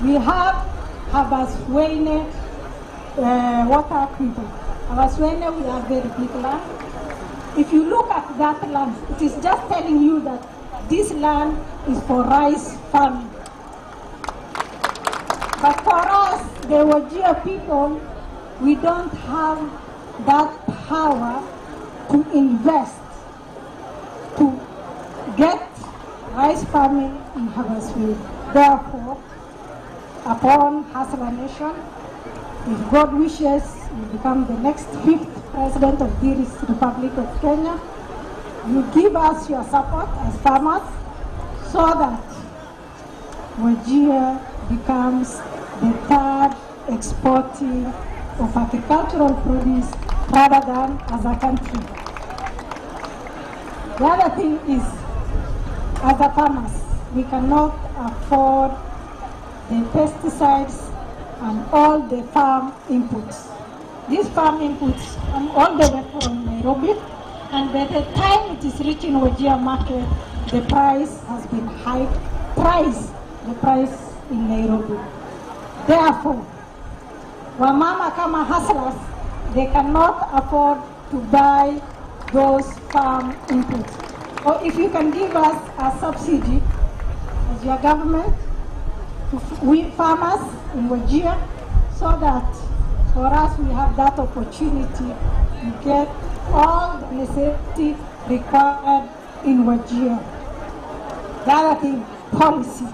We have Habasweine water aquifer. Habasweine, we have very big land. If you look at that land, it is just telling you that this land is for rice farming. But for us, the Wajir people, we don't have that power to invest, to get rice farming in Habasweine. Therefore, upon Hustler Nation. If God wishes, you become the next 5th president of this Republic of Kenya. You give us your support as farmers so that Wajir becomes the 3rd exporting of agricultural produce rather than as a country. The other thing is, as a farmers, we cannot afford the pesticides and all the farm inputs. These farm inputs come all the way from Nairobi, and by the time it is reaching Wajir market, the price has been hiked twice the price in Nairobi. Therefore, wamama kama hustlers, they cannot afford to buy those farm inputs. Or if you can give us a subsidy as your government to we farmers in Wajir, so that for us we have that opportunity to get all the necessity required in Wajir. The other thing, policy.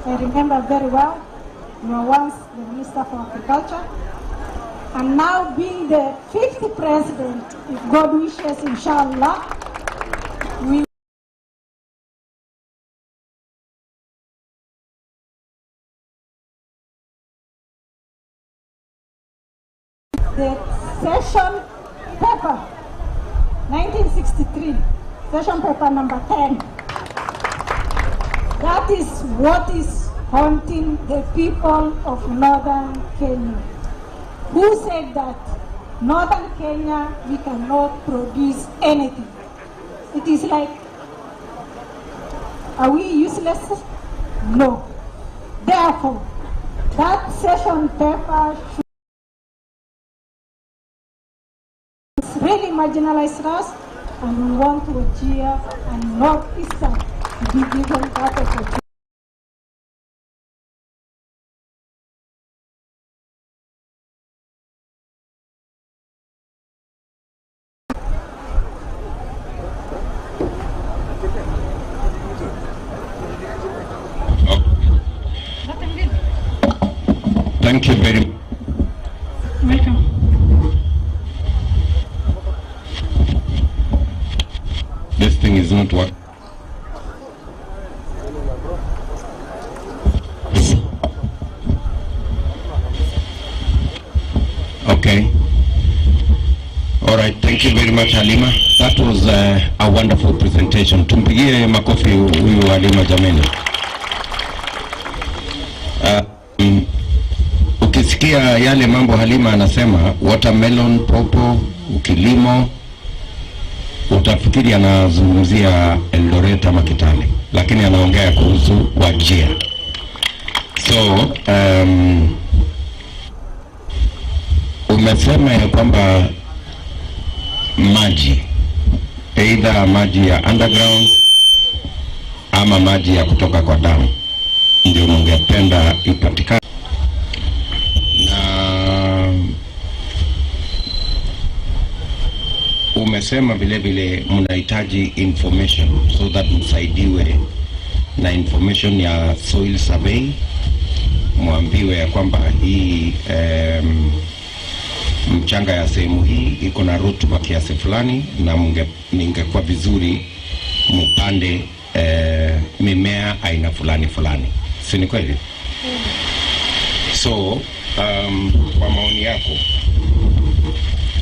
I remember very well, you were once the Minister for Agriculture, and now being the 5th president, if God wishes, inshallah, we the session paper 1963, session paper number 10. That is what is haunting the people of northern Kenya, who said that northern Kenya, we cannot produce anything. It is like, are we useless? No. Therefore, that session paper should really marginalize us, and we want Wajir and Northeastern to be given that opportunity. Thank you very much. Welcome. This thing is not working. Okay. All right. Thank you very much, Halima. That was a wonderful presentation. Tumpigie makofi huyu Halima jameni. Ukisikia yale mambo Halima anasema, watermelon, popo, ukilimo, utafikiri anazungumzia Eldoret ama Kitale, lakini anaongea kuhusu Wajir. So umesema ya kwamba maji, either maji ya underground ama maji ya kutoka kwa damu, ndio ungependa ipatikane. Na umesema vile vile mnahitaji information so that msaidiwe na information ya soil survey, muambiwe ya kwamba hii mchanga ya sehemu hii iko na rutuba kiasi fulani, na ningekuwa vizuri mpande mimea aina fulani fulani. Si ni kweli? So kwa maoni yako,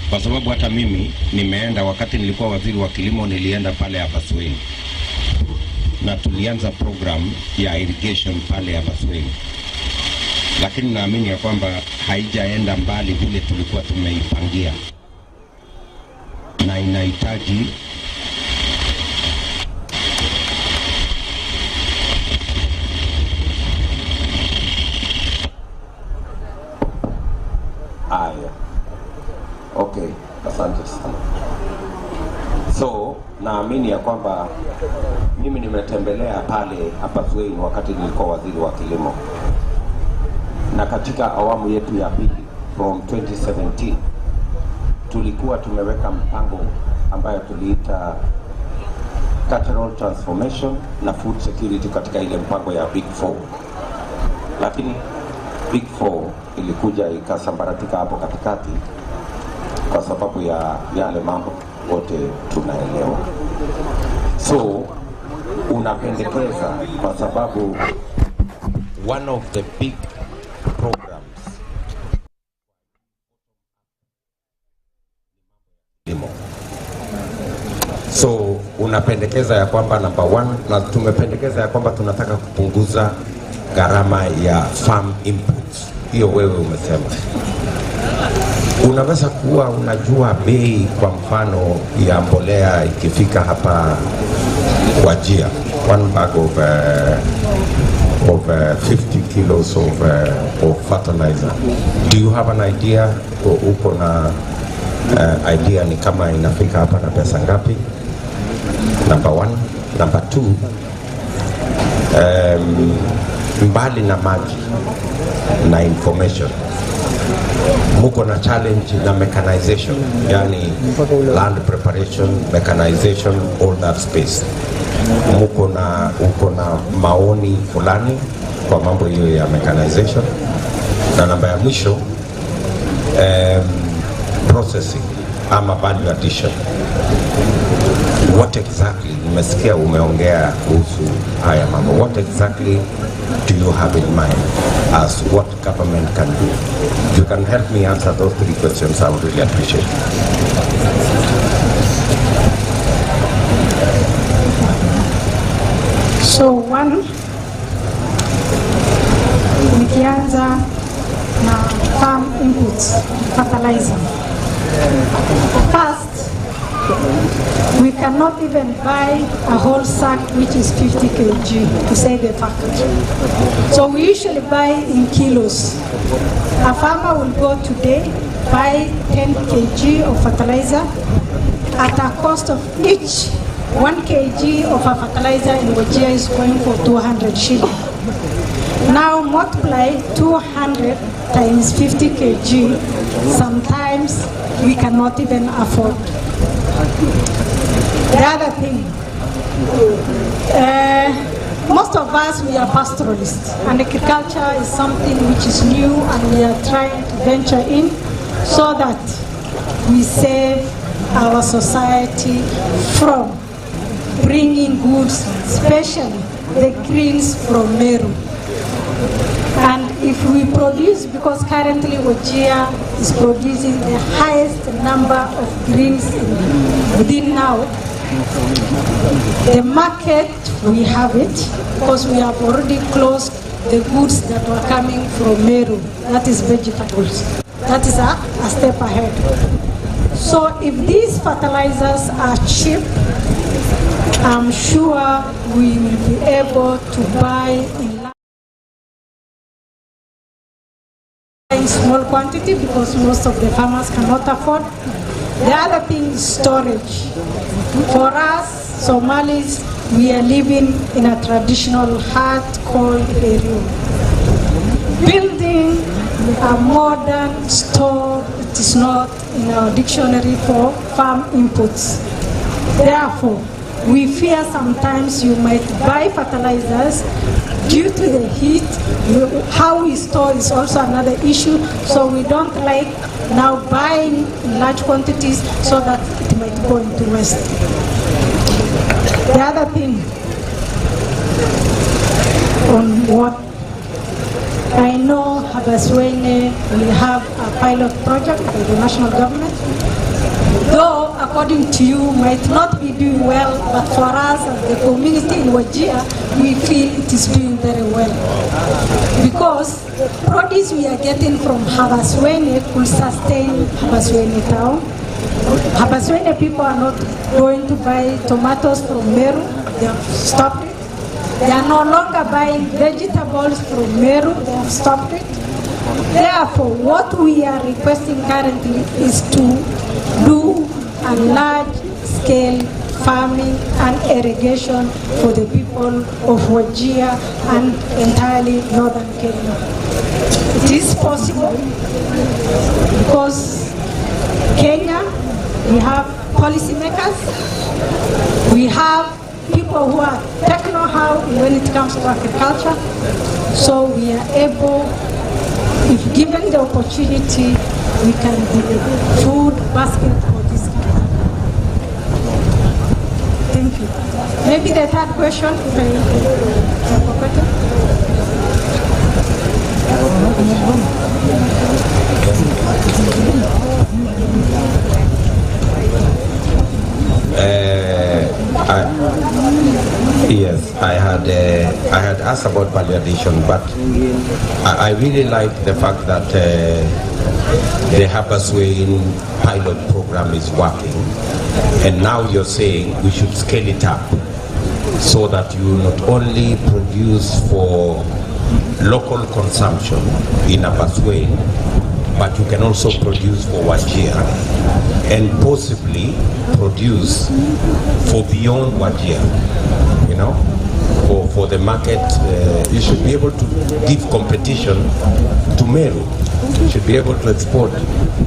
kwa sababu hata mimi nimeenda, wakati nilikuwa waziri wa kilimo, nilienda pale hapa Sweden na tulianza program ya irrigation pale hapa Sweden, lakini naamini ya kwamba haijaenda mbali vile tulikuwa tumeipangia, na inahitaji okay, asante sana. So naamini ya kwamba mimi nimetembelea pale hapa Sweden wakati nilikuwa waziri wa kilimo, na katika awamu yetu ya pili from 2017 tulikuwa tumeweka mpango ambayo tuliita cultural transformation na food security katika ile mpango ya Big Four. lakini Big Four ilikuja ikasambaratika hapo katikati kwa sababu ya yale mambo wote tunaelewa. So unapendekeza kwa sababu one of the big programs so unapendekeza ya kwamba number one, na tumependekeza ya kwamba tunataka kupunguza gharama ya farm inputs. Hiyo wewe umesema. Unaweza kuwa unajua bei kwa mfano ya mbolea ikifika hapa Wajir, one bag of 50 kilos of fertilizer. Do you have an idea? Uko na idea ni kama inafika hapa na pesa ngapi? Number one. Number two, mbali na maji na information, muko na challenge na mechanization, yani land preparation, mechanization, all that space. Uko na maoni fulani kwa mambo hiyo ya mechanization. Na namba ya mwisho, processing ama value addition. What exactly, nimesikia umeongea kuhusu haya mambo. What exactly do you have in mind as what government can do? If you can help me answer those three questions, I would really appreciate it. So one, nikianza na farm inputs, fertilizer. First, we cannot even buy a whole sack which is 50 kg, to say the fact. So we usually buy in kilos. A farmer will go today, buy 10 kg of fertilizer at a cost of each 1 kg of a fertilizer in Wajir is going for 200 shilling. Now multiply 200 times 50 kg, sometimes we cannot even afford. The other thing, most of us, we are pastoralists, and agriculture is something which is new and we are trying to venture in so that we save our society from bringing goods, especially the greens from Meru. And if we produce, because currently Wajir is producing the highest number of greens within now, the market, we have it, because we have already closed the goods that were coming from Meru, that is vegetables. That is a step ahead. So if these fertilizers are cheap, I'm sure we will be able to buy in small quantity because most of the farmers cannot afford. The other thing is storage. For us, Somalis, we are living in a traditional hut called a room. Building a modern store, it is not in our dictionary for farm inputs. Therefore, we fear sometimes you might buy fertilizers due to the heat. How we store is also another issue, so we don't like now buying in large quantities so that it might go into waste. The other thing on what I know, Habaswene will have a pilot project by the national government, though according to you might not be doing well, but for us as the community in Wajir, we feel it is doing very well. Because produce we are getting from Habaswene could sustain Habaswene town. Habaswene people are not going to buy tomatoes from Meru, they have stopped it. They are no longer buying vegetables from Meru, they have stopped it. Therefore, what we are requesting currently is to do a large-scale farming and irrigation for the people of Wajir and entirely northern Kenya. It is possible because Kenya, we have policymakers, we have people who are techno-how when it comes to agriculture. So we are able, if given the opportunity, we can be a food basket for this country. Thank you. Maybe the third question, Yes, I had asked about value addition, but I really like the fact that the Habaswein pilot program is working, and now you're saying we should scale it up so that you not only produce for local consumption in Habaswein, but you can also produce for Wajir and possibly produce for beyond Wajir, you know, for the market. You should be able to give competition to Meru. You should be able to export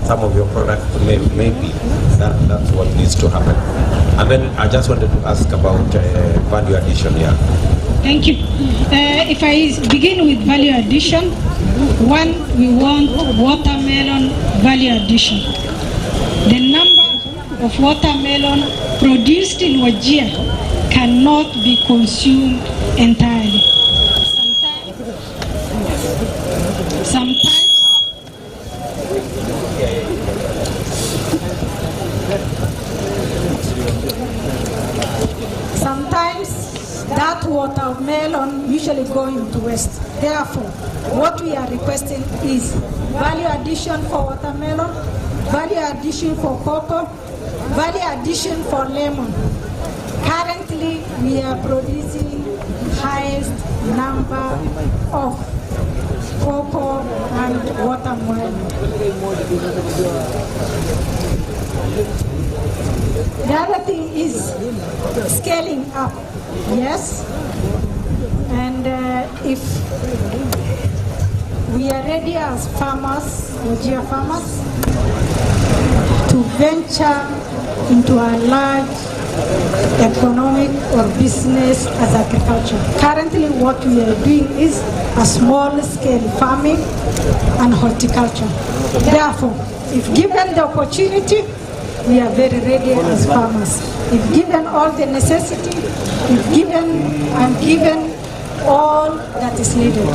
some of your products to Meru. Maybe that's what needs to happen. And then I just wanted to ask about value addition here. Thank you. If I begin with value addition, one, we want watermelon value addition. The number of watermelon produced in Wajir cannot be consumed entirely. Sometimes that watermelon usually go into waste. Therefore, what we are requesting is value addition for watermelon, value addition for cocoa, value addition for lemon. Currently, we are producing highest number of cocoa and watermelon. The other thing is scaling up, yes, and if we are ready as farmers, Wajir farmers, to venture into a large economic or business as agriculture. Currently what we are doing is a small scale farming and horticulture. Therefore, if given the opportunity, we are very ready as farmers. If given all the necessity, if given all that is needed.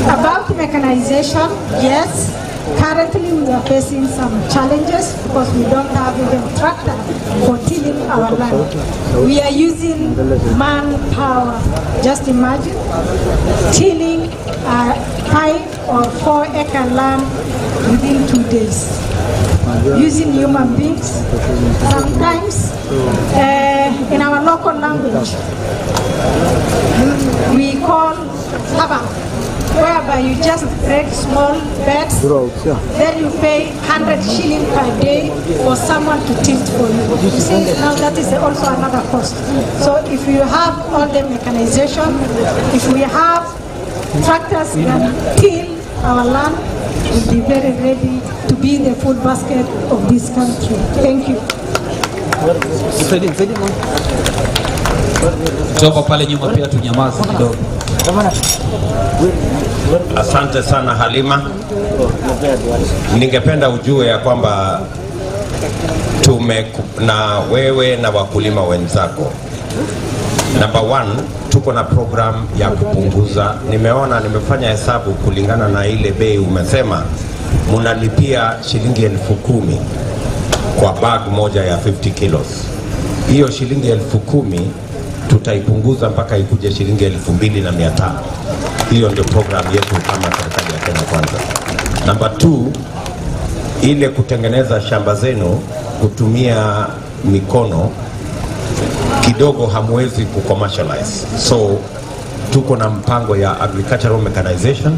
About mechanization, yes, currently we are facing some challenges because we don't have even tractor for tilling our land. We are using manpower. Just imagine tilling a 5 or 4 acre land within 2 days. Using human beings, sometimes in our local language, we call haba, whereby you just break small beds, then you pay 100 shillings per day for someone to tilt for you. You see, now that is also another cost. So if you have all the mechanization, if we have tractors that till our land, we'll be very ready to be the food basket of this country. Thank you. Toka pale nyuma pia tunyamaze kidogo. Asante sana Halima. Ningependa ujue ya kwamba na wewe na wakulima wenzako. Number 1, tuko na program ya kupunguza. Nimefanya hesabu kulingana na ile bei umesema munalipia shilingi 10,000 kwa bag moja ya 50 kilos. Hiyo shilingi 10,000 tutaipunguza mpaka ikuje shilingi 2,500. Hiyo ndio program yetu kama serikali ya Kenya Kwanza. Number 2, ile kutengeneza shamba zenu kutumia mikono kidogo hamwezi kucommercialize. So tuko na mpango ya agricultural mechanization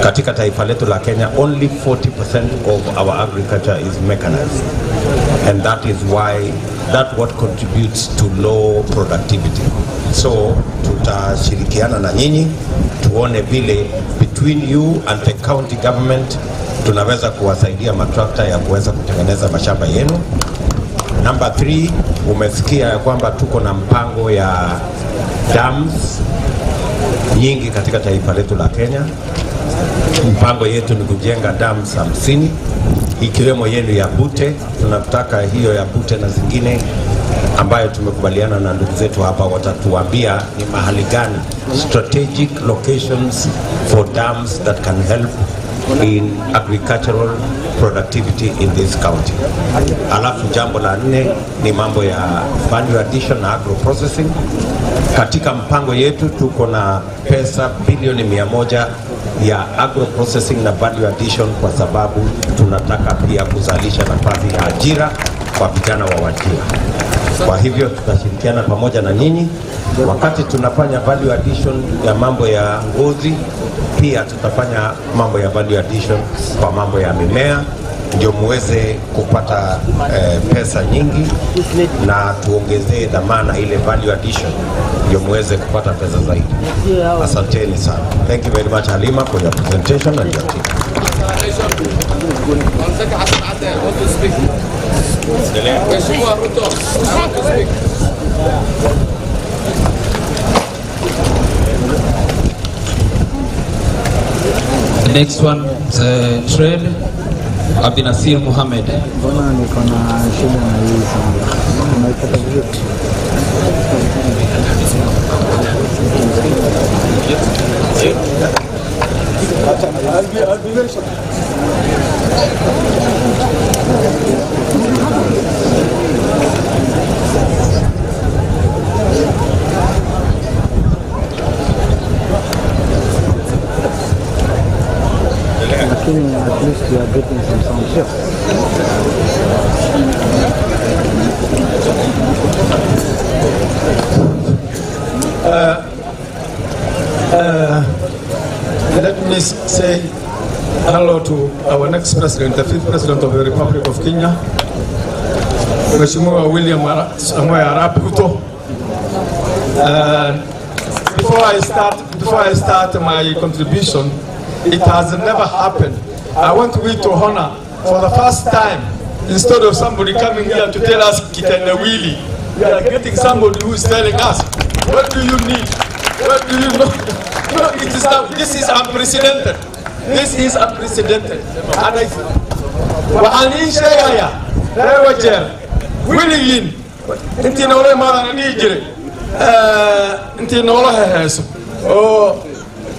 katika taifa letu la Kenya. Only 40% of our agriculture is mechanized, and that is why what contributes to low productivity. So tutashirikiana na nyinyi tuone vile between you and the county government tunaweza kuwasaidia matrakta ya kuweza kutengeneza mashamba yenu. Number 3, umesikia kwamba tuko na mpango ya dams nyingi katika taifa letu la Kenya. Mpango yetu ni kujenga dams 50 ikiwemo yenu ya Bute. Tunataka hiyo ya Bute na zingine ambayo tumekubaliana na ndugu zetu hapa watatuambia ni mahali gani, strategic locations for dams that can help in agricultural productivity in this county. Alafu jambo la 4 ni mambo ya value addition na agro processing. Katika mpango yetu tuko na pesa bilioni 100 ya agro processing na value addition, kwa sababu tunataka pia kuzalisha nafasi ya ajira kwa vijana wa Wajir. Kwa hivyo tutashirikiana pamoja na nyinyi wakati tunafanya value addition ya mambo ya ngozi, pia tutafanya mambo ya value addition kwa mambo ya mimea, ndio muweze kupata pesa nyingi na tuongezee dhamana ile value addition, ndio muweze kupata pesa zaidi. Asanteni sana. Thank you very much Halima for your presentation and your team. The next one is trade Abdinasir Mohamed. Mbona niko na shida na hii sana. Unaipata vipi? Lakini at least you are getting some sound shifts. Let me say hello to our next president, the 5th president of the Republic of Kenya, Mheshimiwa William Samoei Arap Ruto. Before I start my contribution, it has never happened. I want we to honor for the first time, instead of somebody coming here to tell us kitendawili, we are getting somebody who is telling us, what do you need? What do you know? No, it is not, this is unprecedented. This is unprecedented. And I Wahani Shaya, Wajir, Willing, Intinole Mara Niger, Intinola has, oh,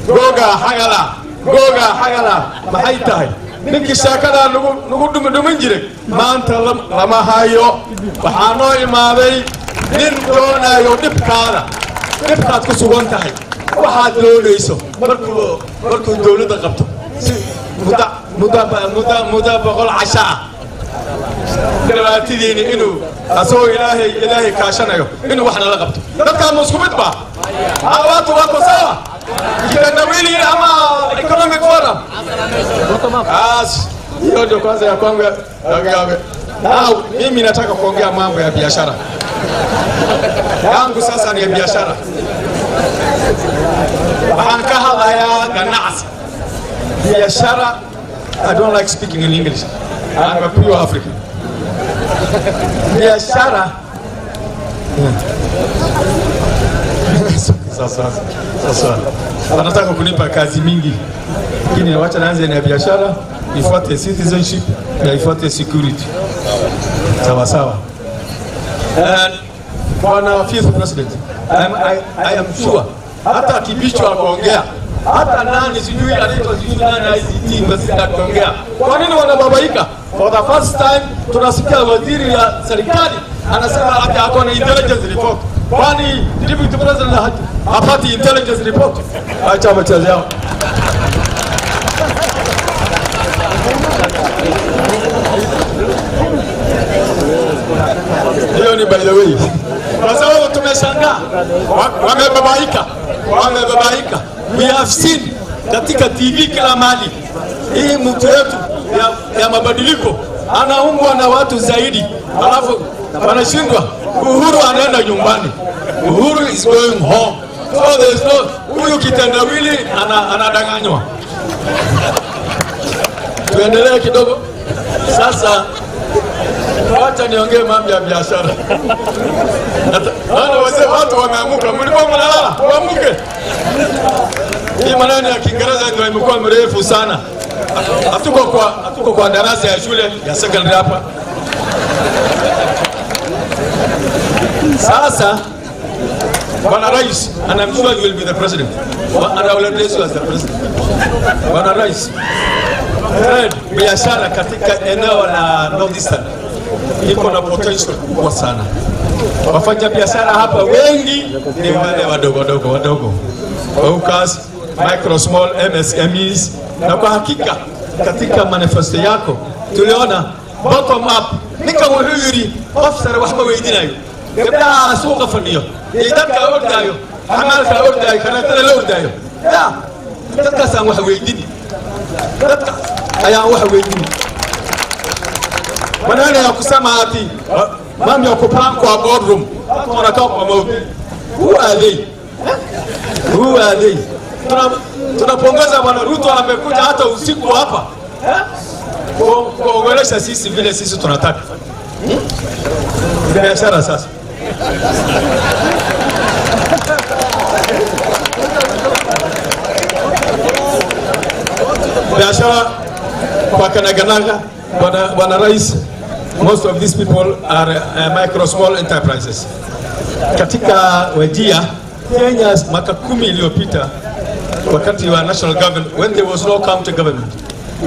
Goga Hagala, Mahaitai. Ninki shakada nugu dumin jire maanta lama hayo waxaa noo imaaday nin doonayo dhibkaad ku sugan tahay waxaad doonayso markuu dowladda qabto muda boqol cashaa dhibaatadiini inuu asagoo ilaahay kaashanayo inuu wax nala qabto dadkaan ma isku mid ba watu wako sawa kitendawili ama economic forum. Hiyo ndio kwanza ya kwangu. Mimi nataka kuongea mambo ya biashara yangu. Sasa ni ya biashara. Waxaan ka hadlayaa ganacsi. Biashara. I don't like speaking in English. I'm a pure African. Biashara. Sasa anataka kunipa kazi mingi, lakini wacha naanze na biashara, ifuate citizenship na ifuate security. Sawa sawa. Bwana Vice President, I am sure hata kibicho akaongea, hata nani sijui anaitwa sijui nani ICT basi akaongea. Kwa nini wanababaika? For the first time tunasikia waziri ya serikali anasema hata akona intelligence report. Kwani deputy president hapati intelligence report? Acha machazo yao. Hiyo ni by the way. Kwa sababu tumeshangaa wamebabaika. We have seen katika TV kila mahali hii mtu wetu ya mabadiliko anaungwa na watu zaidi, alafu wanashindwa. Uhuru anaenda nyumbani. Uhuru is going home. So there is no, huyu kitendawili anadanganywa. Tuendelee kidogo. Sasa Wacha niongee mambo ya biashara. Hata wazee watu wameamuka, mlikuwa mnalala, waamke. Hii maneno ya Kiingereza ndio imekuwa mrefu sana. Hatuko kwa darasa ya shule ya secondary hapa. Sasa Bwana Rais, and I'm sure you will be the president. And I will address you as the president. Bwana Rais, biashara katika eneo la Northeastern iko na potential kubwa sana. Wafanya biashara hapa wengi ni wale wadogo. Focus, micro, small, MSMEs. Na kwa hakika katika manifesto yako tuliona bottom up nika muhuri officer wahba weydinayo gabdhaha suuqa fadhiyo dadka ordaayo amalka ordaayo kanatada la ordaayo dadkaasaan wax weydin dadka ayaan wax weydin maneno ya kusema ati mami ya kupanga kwa boardroom tunakaa kwa mauti who are they tunapongeza Bwana Ruto amekuja hata usiku hapa kuongelesha sisi vile sisi tunataka biashara. Sasa biashara kwa kanaganaga Bwana Rais, most of these people are micro small enterprises. Katika Wajir Kenya mwaka 10 iliyopita wakati wa national government, when there was no county government,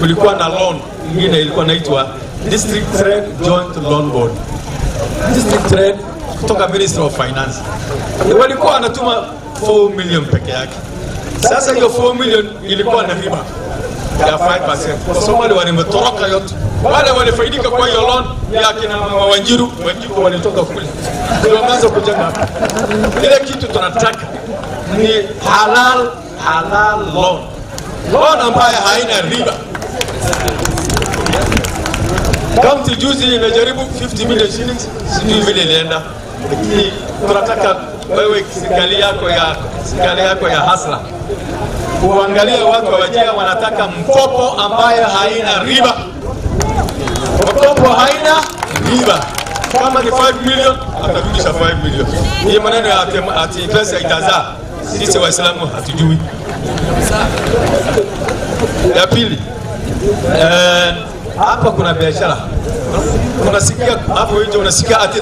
kulikuwa na loan nyingine ilikuwa inaitwa District Trade Joint Loan Board. District Trade kutoka Ministry of Finance. Walikuwa wanatuma 4 million peke yake. Sasa hiyo 4 million ilikuwa na riba ya 5%. Kwa sababu wametoroka yote. Wale walifaidika kwa hiyo loan ya kina mama Wajiru walitoka kule. Ndio wameanza kujenga. Ile kitu tunataka ni halal loan ambayo haina riba. County juzi imejaribu 50 million shillings, sijui vile ilienda. Lakini tunataka wewe serikali yako ya hasla uangalie watu wa Wajir wanataka mkopo ambaye haina riba. Mkopo haina riba. Kama ni 5 million atarudisha 5 million. Hii maneno ya ati pesa itazaa, sisi Waislamu hatujui. Ya pili, hapa kuna biashara. Unasikia hapo nje, unasikia ati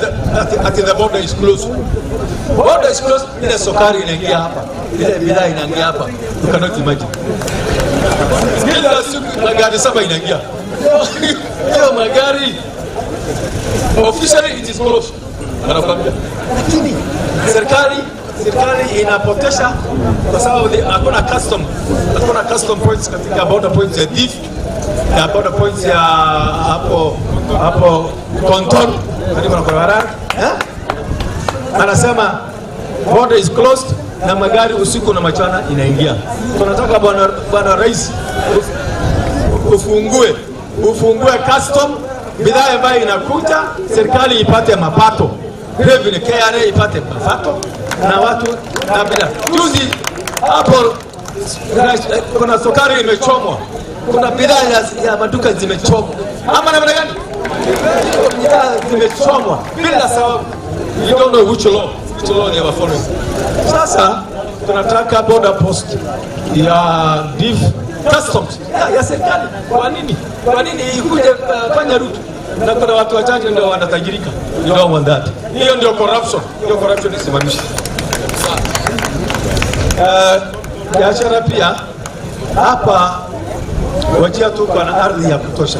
the border is closed. Border is closed, ile sukari inaingia hapa, ile bidhaa inaingia hapa. You cannot imagine. Bila siku magari 7 inaingia. Hiyo magari officially it is closed. Wanakwambia. Lakini serikali inapotesha kwa sababu hakuna custom points katika border points ya diff ya border points ya hapo control karibu na barabara. Anasema border is closed na magari usiku na mchana inaingia. Tunataka bwana rais ufungue custom, bidhaa ambayo inakuja serikali ipate mapato, revenue KRA ipate mapato na watu na bidhaa. Juzi hapo kuna sukari imechomwa, kuna bidhaa ya maduka zimechomwa. Ama namna gani? Bidhaa zimechomwa bila sababu. You don't know which law they were following. Sasa tunataka border post ya div customs ya serikali. Kwa nini ikuje fanya Ruto? Na kuna watu wachache ndio wanatajirika. You don't want that. Hiyo ndio corruption. Hiyo corruption isimamishe. Biashara pia hapa Wajir tuko na ardhi ya kutosha.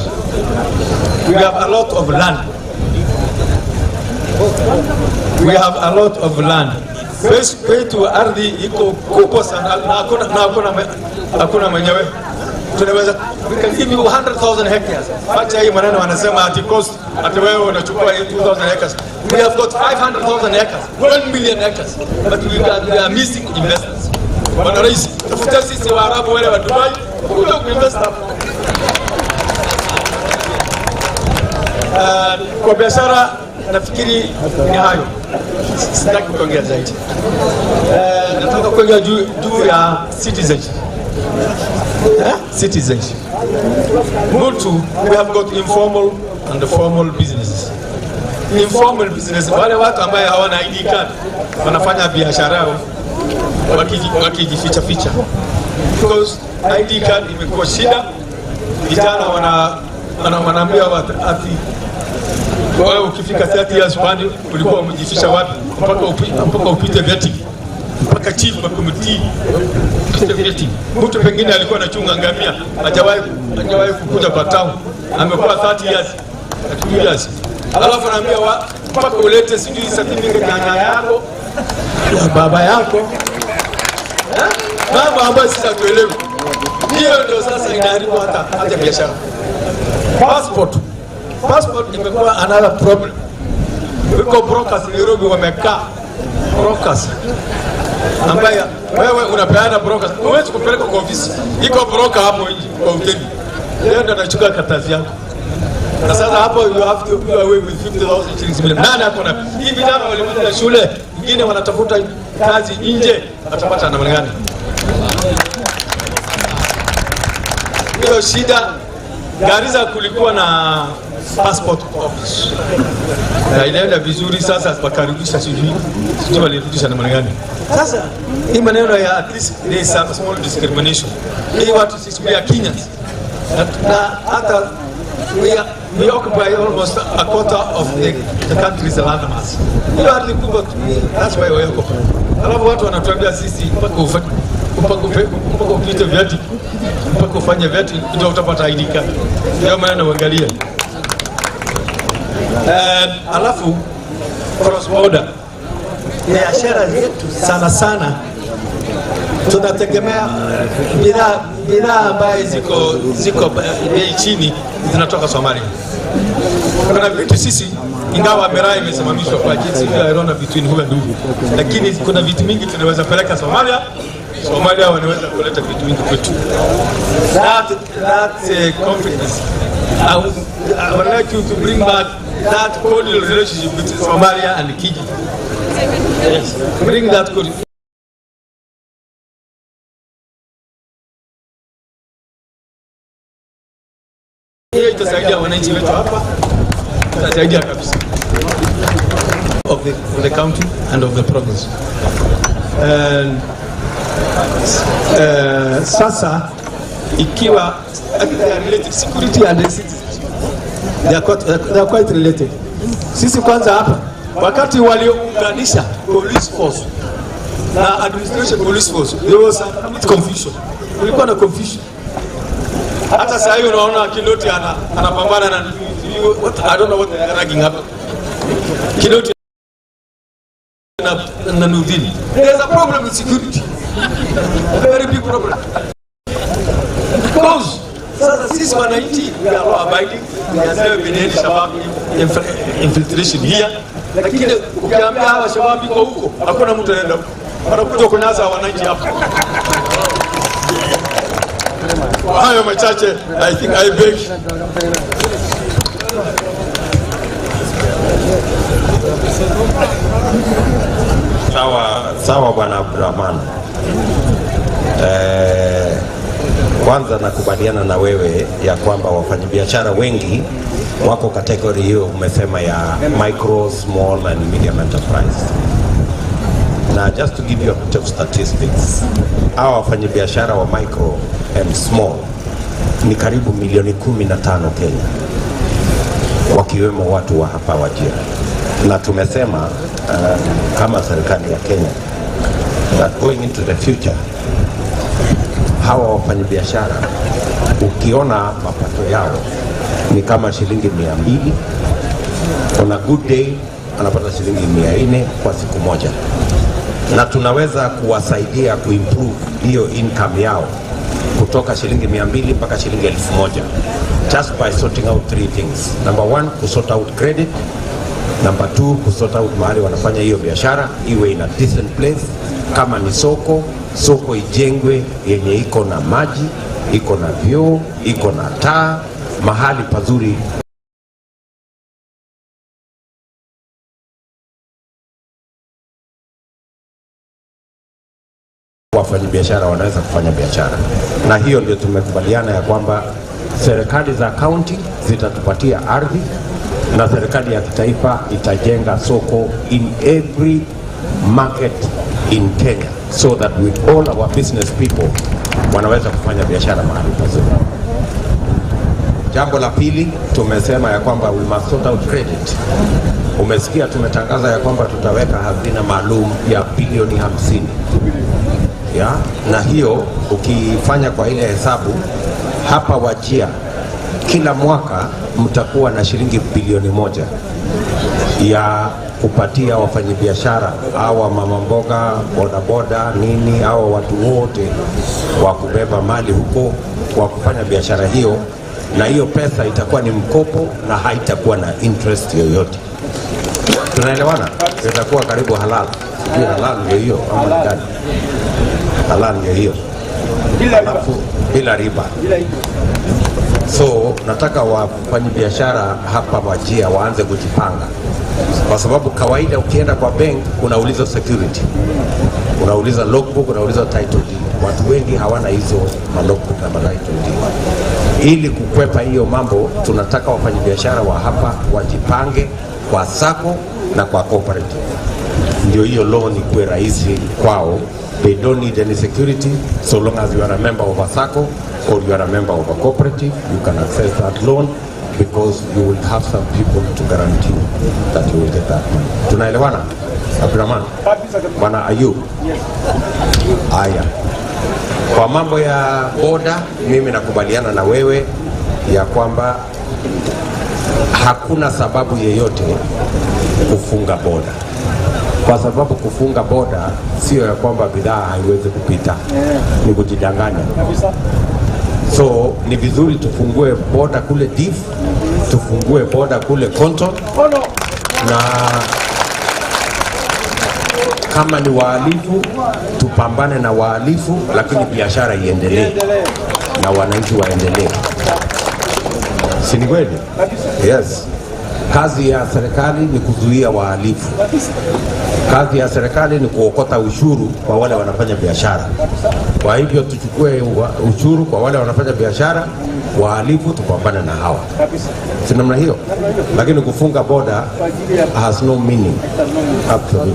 We have a lot of land. Kwetu ardhi iko kubwa sana na hakuna mwenyewe. Tunaweza we can give you 100,000 hectares. Acha hii maneno wanasema ati cost ati wewe unachukua 2,000 hectares. We have got 500,000 hectares, 1 million hectares, but we are missing investors. Bwana Rais, tafuta sisi Waarabu wale wa Dubai kuja kuinvest hapa. Kwa biashara nafikiri ni hayo. Sitaki kuongea zaidi. Nataka kuongea juu ya citizenship. Citizenship. We have got informal and formal businesses. informal business, wale watu ambao hawana ID card wanafanya biashara yao wakijificha ficha, because ID card imekuwa shida. Vijana wanaambia watu ati wewe ukifika 30 years kwani ulikuwa umejificha wapi mpaka upite vetting, mpaka chief wa committee upite vetting. Mtu pengine alikuwa anachunga ngamia, hajawahi kukuja kwa town, amekuwa 30 years, 2 years, alafu anaambia mpaka ulete sijui certificate ya nyanya yako ya baba yako, mambo ambayo sisi hatuelewi. Hiyo ndio sasa inaharibu hata biashara. Passport imekuwa another problem. Wiko brokers Nairobi wamekaa brokers ambaye wewe unapeana brokers, huwezi kupeleka kwa ofisi, iko broker hapo nje kwa hoteli, yeye ndo anachukua karatasi yako. Na sasa hapo you have to go away with 50,000 shillings. Nani hapo na hivi vijana walimaliza shule, wengine wanatafuta kazi nje, watapata namna gani? Hiyo shida. Garissa kulikuwa na passport office na inaenda vizuri, sasa wakarudisha sijui walirudisha namna gani. Sasa hii maneno ya at least there is a small discrimination. Hii watu sisi we are Kenyans na hata we occupy almost a quarter of the country's landmass. We are the people, that's why we occupy. Alafu watu wanatuambia sisi mpaka upite vyeti, mpaka ufanye vyeti ndio utapata ID card. Ndio maana uangalia. Alafu cross border biashara yetu sana tunategemea bidhaa ambaye ziko bei chini zinatoka Somalia. Kuna vitu sisi, ingawa miraa imesimamishwa kwa jinsi ya Irona between huwa ndugu, lakini kuna vitu mingi tunaweza peleka Somalia wanaweza kuleta vitu vingi kwetu. That confidence. I would like you to bring back that cordial relationship between Somalia and Kenya. Yes, bring that cordial. Hiyo itasaidia wananchi wetu hapa, itasaidia kabisa of the county and of the province. Sasa ikiwa related security and citizenship, they are quite related. Sisi kwanza hapa wakati waliounganisha police force na administration police force, there was a confusion. Kulikuwa na confusion. Hata sasa hiyo unaona Kinoti anapambana na I don't know what they are ragging up. Kinoti na Nuvili. There's a problem with security. A very big problem. Because sasa sisi wananchi we are law abiding, there has never been any Shabab infiltration here. Lakini ukiambia hawa Shabab iko huko, hakuna mtu anaenda huko. Wanakuja kunyaza wananchi hapa. Kwa hayo machache, I think I beg. Sawa Bwana Abdurrahman. Kwanza nakubaliana na wewe ya kwamba wafanyabiashara wengi wako kategori hiyo umesema ya micro, small and medium enterprise. Na just to give you a bit of statistics, hawa wafanyabiashara wa micro and small ni karibu milioni 15 Kenya, wakiwemo watu wa hapa Wajir. Na tumesema kama serikali ya Kenya that going into the future, hawa wafanyabiashara ukiona mapato yao ni kama shilingi 200, on a good day anapata shilingi 400 kwa siku moja, na tunaweza kuwasaidia kuimprove hiyo income yao kutoka shilingi 200 mpaka shilingi 1000 just by sorting out 3 things. Number 1, kusort out credit. Number 2, kusort out mahali wanafanya hiyo biashara iwe in a decent place. Kama ni soko ijengwe yenye iko na maji, iko na vyoo, iko na taa, mahali pazuri wafanyabiashara wanaweza kufanya biashara. Na hiyo ndio tumekubaliana ya kwamba serikali za county zitatupatia ardhi na serikali ya kitaifa itajenga soko in every market in Kenya so that with all our business people wanaweza kufanya biashara mahali pazuri. Jambo la pili, tumesema ya kwamba we must sort out credit. Umesikia tumetangaza ya kwamba tutaweka hazina maalum ya bilioni 50. Ya, na hiyo ukifanya kwa ile hesabu hapa Wajir kila mwaka mtakuwa na shilingi bilioni 1 ya kupatia wafanyabiashara au mama mboga, bodaboda, nini au watu wote wa kubeba mali huko kwa kufanya biashara hiyo, na hiyo pesa itakuwa ni mkopo na haitakuwa na interest yoyote. Tunaelewana? Itakuwa karibu halal. Sijui halal ndio hiyo ama gani? Halal ndio hiyo. Bila riba. So nataka wafanye biashara hapa Wajir waanze kujipanga, kwa sababu kawaida ukienda kwa bank unauliza security, unauliza logbook, unauliza title deed. Watu wengi hawana hizo logbook na title deed. Ili kukwepa hiyo mambo, tunataka wafanye biashara wa hapa wajipange kwa sako na kwa cooperative, ndio hiyo loan ikuwe rahisi kwao. They don't need any security so long as you are a member of a SACCO or you are a member of a cooperative. You can access that loan because you will have some people to guarantee that you will get that money. Tunaelewana? Abdurrahman? Bwana Ayub? Aya. Kwa mambo ya boda, mimi nakubaliana na wewe ya kwamba hakuna sababu yeyote kufunga boda. Kwa sababu kufunga boda sio ya kwamba bidhaa haiwezi kupita, ni kujidanganya. So ni vizuri tufungue boda kule Diff, tufungue boda kule Konto, na kama ni wahalifu tupambane na wahalifu, lakini biashara iendelee na wananchi waendelee. Si ni kweli? Yes. Kazi ya serikali ni kuzuia wahalifu. Kazi ya serikali ni kuokota ushuru kwa wale wanafanya biashara. Kwa hivyo tuchukue ushuru kwa wale wanafanya biashara, wahalifu tupambane na hawa. Si namna hiyo? Lakini kufunga boda has no meaning. Absolutely.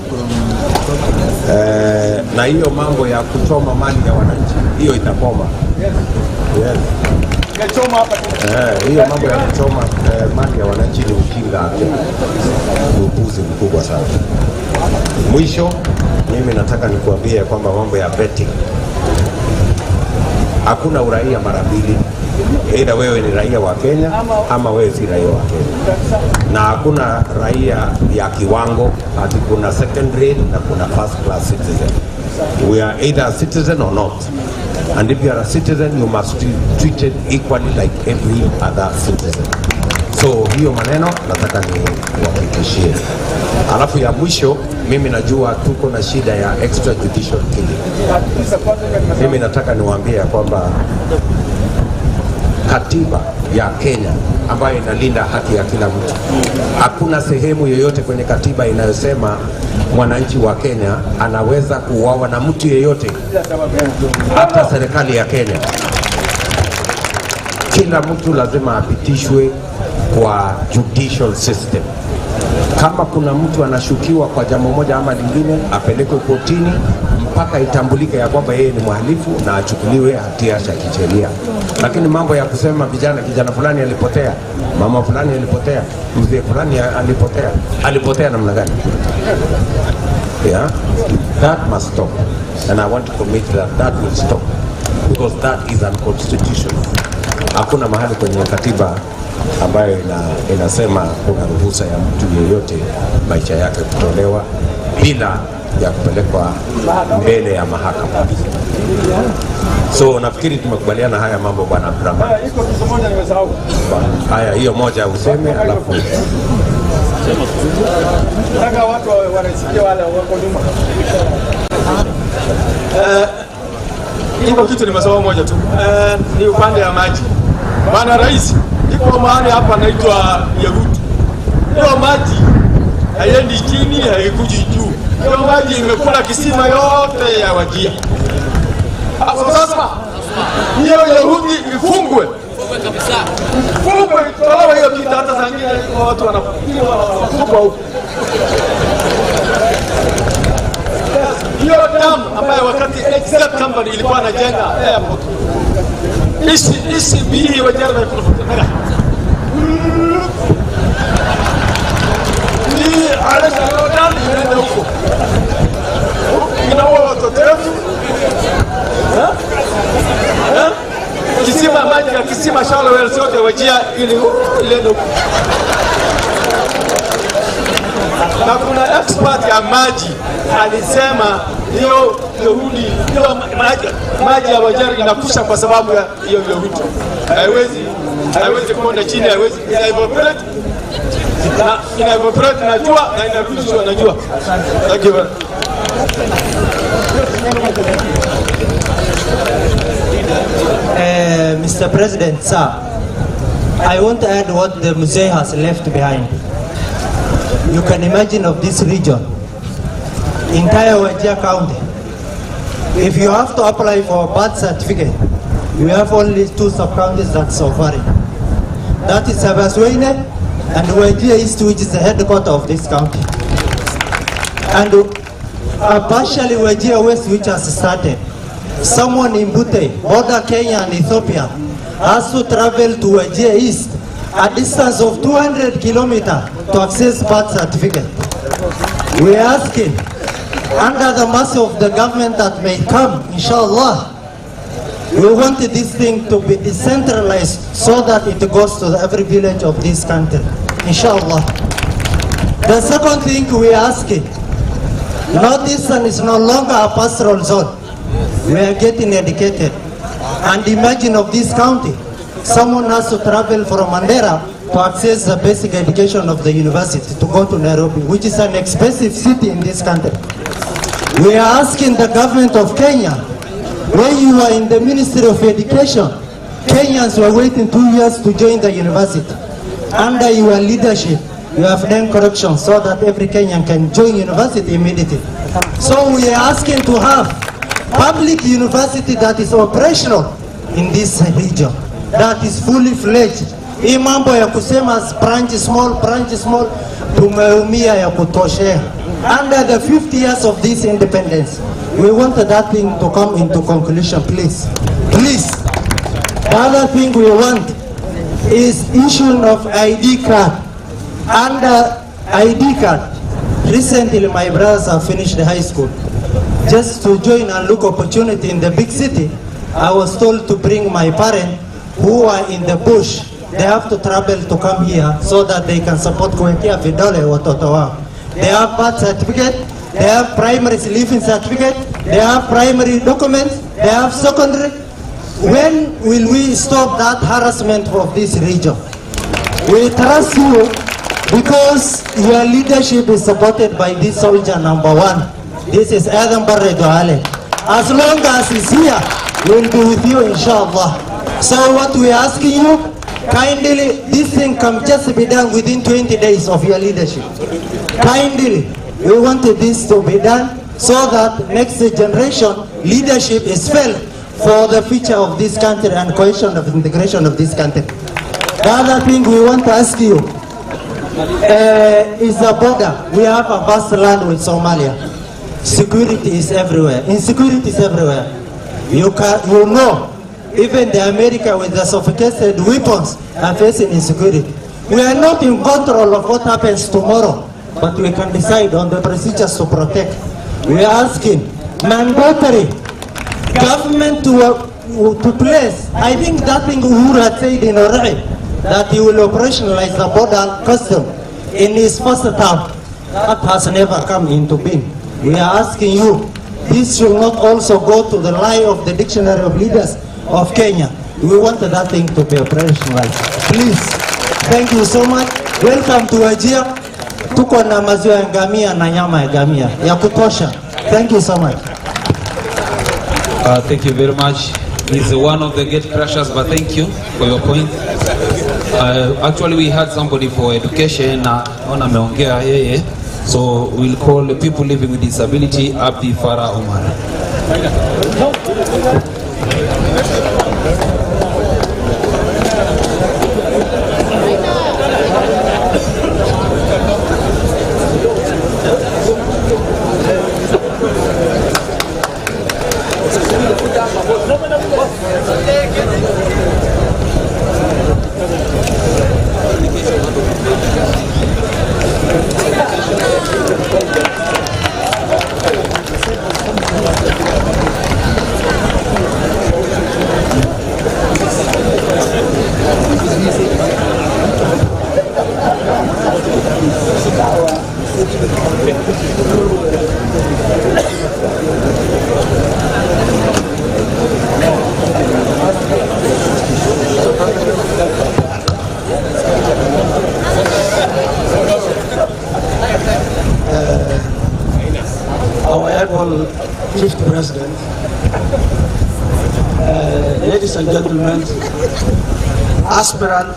Na hiyo mambo ya kuchoma mali ya wananchi, hiyo itakoma. Yes. Hiyo mambo ya kuchoma mali ya wananchi ni ujinga, ni upuzi mkubwa sana. Mwisho, mimi nataka nikuambie kwamba mambo ya betting, hakuna uraia mara mbili. Either wewe ni raia wa Kenya ama wewe si raia wa Kenya, na hakuna raia ya kiwango, ati kuna second grade na kuna first class citizen. We are either a citizen or not. And if you are a citizen, you must be treated equally like every other citizen. So hiyo maneno nataka ni kuhakikishie. Alafu ya mwisho, mimi najua tuko na shida ya extrajudicial killing. Mimi nataka niwaambie kwamba katiba ya Kenya ambayo inalinda haki ya kila mtu, hakuna sehemu yoyote kwenye katiba inayosema mwananchi wa Kenya anaweza kuuawa na mtu yeyote, hata serikali ya Kenya. Kila mtu lazima apitishwe kwa judicial system. Kama kuna mtu anashukiwa kwa jambo moja ama lingine, apelekwe kotini mpaka itambulike ya kwamba yeye ni mhalifu na achukuliwe hatia ya kisheria. Lakini mambo ya kusema kijana fulani alipotea, mama fulani alipotea, mzee fulani alipotea namna gani? Yeah, that must stop, and I want to commit that will stop, because that is unconstitutional. Hakuna mahali kwenye katiba ambayo inasema kuna ruhusa ya mtu yeyote maisha yake kutolewa bila ya kupelekwa mbele ya mahakama. So nafikiri tumekubaliana haya mambo, bwana Abdurrahman. Haya, hiyo moja useme, alafu nataka watu wanasikia wale wako nyuma. Iko kitu nimesema moja tu. Ni upande ya maji. Bwana Rais, iko mahali hapa anaitwa Ruto. Hiyo maji haiendi chini, haikuji juu. Hiyo maji imekula kisima yote ya Wajir. Hapo sasa hiyo Ruto ifungwe kabisa. huko itolewa hiyo kitu, hata saa ingine watu wanatupa huko. Hiyo damu ambayo wakati Exxon Company ilikuwa inajenga airport, isi Wajir na kutoka ni alesha damu inaenda huko, inaua watoto wetu. Kisima maji ya kisima shallow wells yote Wajir ili huko. Na kuna expert ya maji alisema hiyo maji ya Wajir inakusha kwa sababu ya hiyo Ruto. Haiwezi kuenda chini, haiwezi evaporate. Na evaporate na jua na inarudishwa na jua. Thank you. Mr. President, sir, I want to add what the Mzee has left behind. You can imagine of this region, entire Wajir County, if you have to apply for a birth certificate, you have only 2 sub-counties that's offering. That is Sabaswene and Wajir East, which is the headquarters of this county. And partially Wajir West, which has started. Someone in Bute, border Kenya and Ethiopia, has to travel to Wajir East, a distance of 200 kilometers to access birth certificate. We are asking, under the mercy of the government that may come, inshallah, we want this thing to be decentralized so that it goes to every village of this country, inshallah. The second thing we are asking, Northeastern is no longer a pastoral zone. We are getting educated. And imagine of this county, someone has to travel from Mandera to access the basic education of the university to go to Nairobi, which is an expensive city in this country. We are asking the government of Kenya, when you were in the Ministry of Education, Kenyans were waiting 2 years to join the university. Under your leadership, you have done correction so that every Kenyan can join university immediately. So we are asking to have public university that is operational in this region, that is fully fledged. Hii mambo ya kusema branch small, tumeumia ya kutoshea. Under the 50 years of this independence, we want that thing to come into conclusion, please. Please. The other thing we want is issue of ID card. Under ID card, recently my brothers have finished high school. Just to join and look opportunity in the big city, I was told to bring my parents who are in the bush. They have to travel to come here so that they can support kuwekea vidole watoto wao. They have birth certificate, they have primary living certificate, they have primary documents, they have secondary. When will we stop that harassment of this region? We trust you because your leadership is supported by this soldier number 1. This is Adam Barre Doale. As long as he's here, we'll be with you, inshallah. So what we are asking you, kindly, this thing can just be done within 20 days of your leadership. Kindly, we wanted this to be done so that next generation leadership is felt for the future of this country and cohesion of integration of this country. The other thing we want to ask you is the border. We have a vast land with Somalia. Security is everywhere. Insecurity is everywhere. You know, even the America with the sophisticated weapons are facing insecurity. We are not in control of what happens tomorrow, but we can decide on the procedures to protect. We are asking mandatory government to place. I think that thing Uhuru had said in Orai, that he will operationalize the border custom in his first term. That has never come into being. We are asking you, this should not also go to the lie of the dictionary of leaders of Kenya. We want that thing to be operationalized. Please, thank you so much. Welcome to Wajir. Tuko na maziwa ya ngamia na nyama ya ngamia ya kutosha. Thank you so much. Thank you very much. He's one of the gate crushers, but thank you for your point. Actually, we had somebody for education. Ona meongea yeye. So we'll call the people living with disability, Abdi Farah Omar. Our able fifth president, ladies and gentlemen, aspirant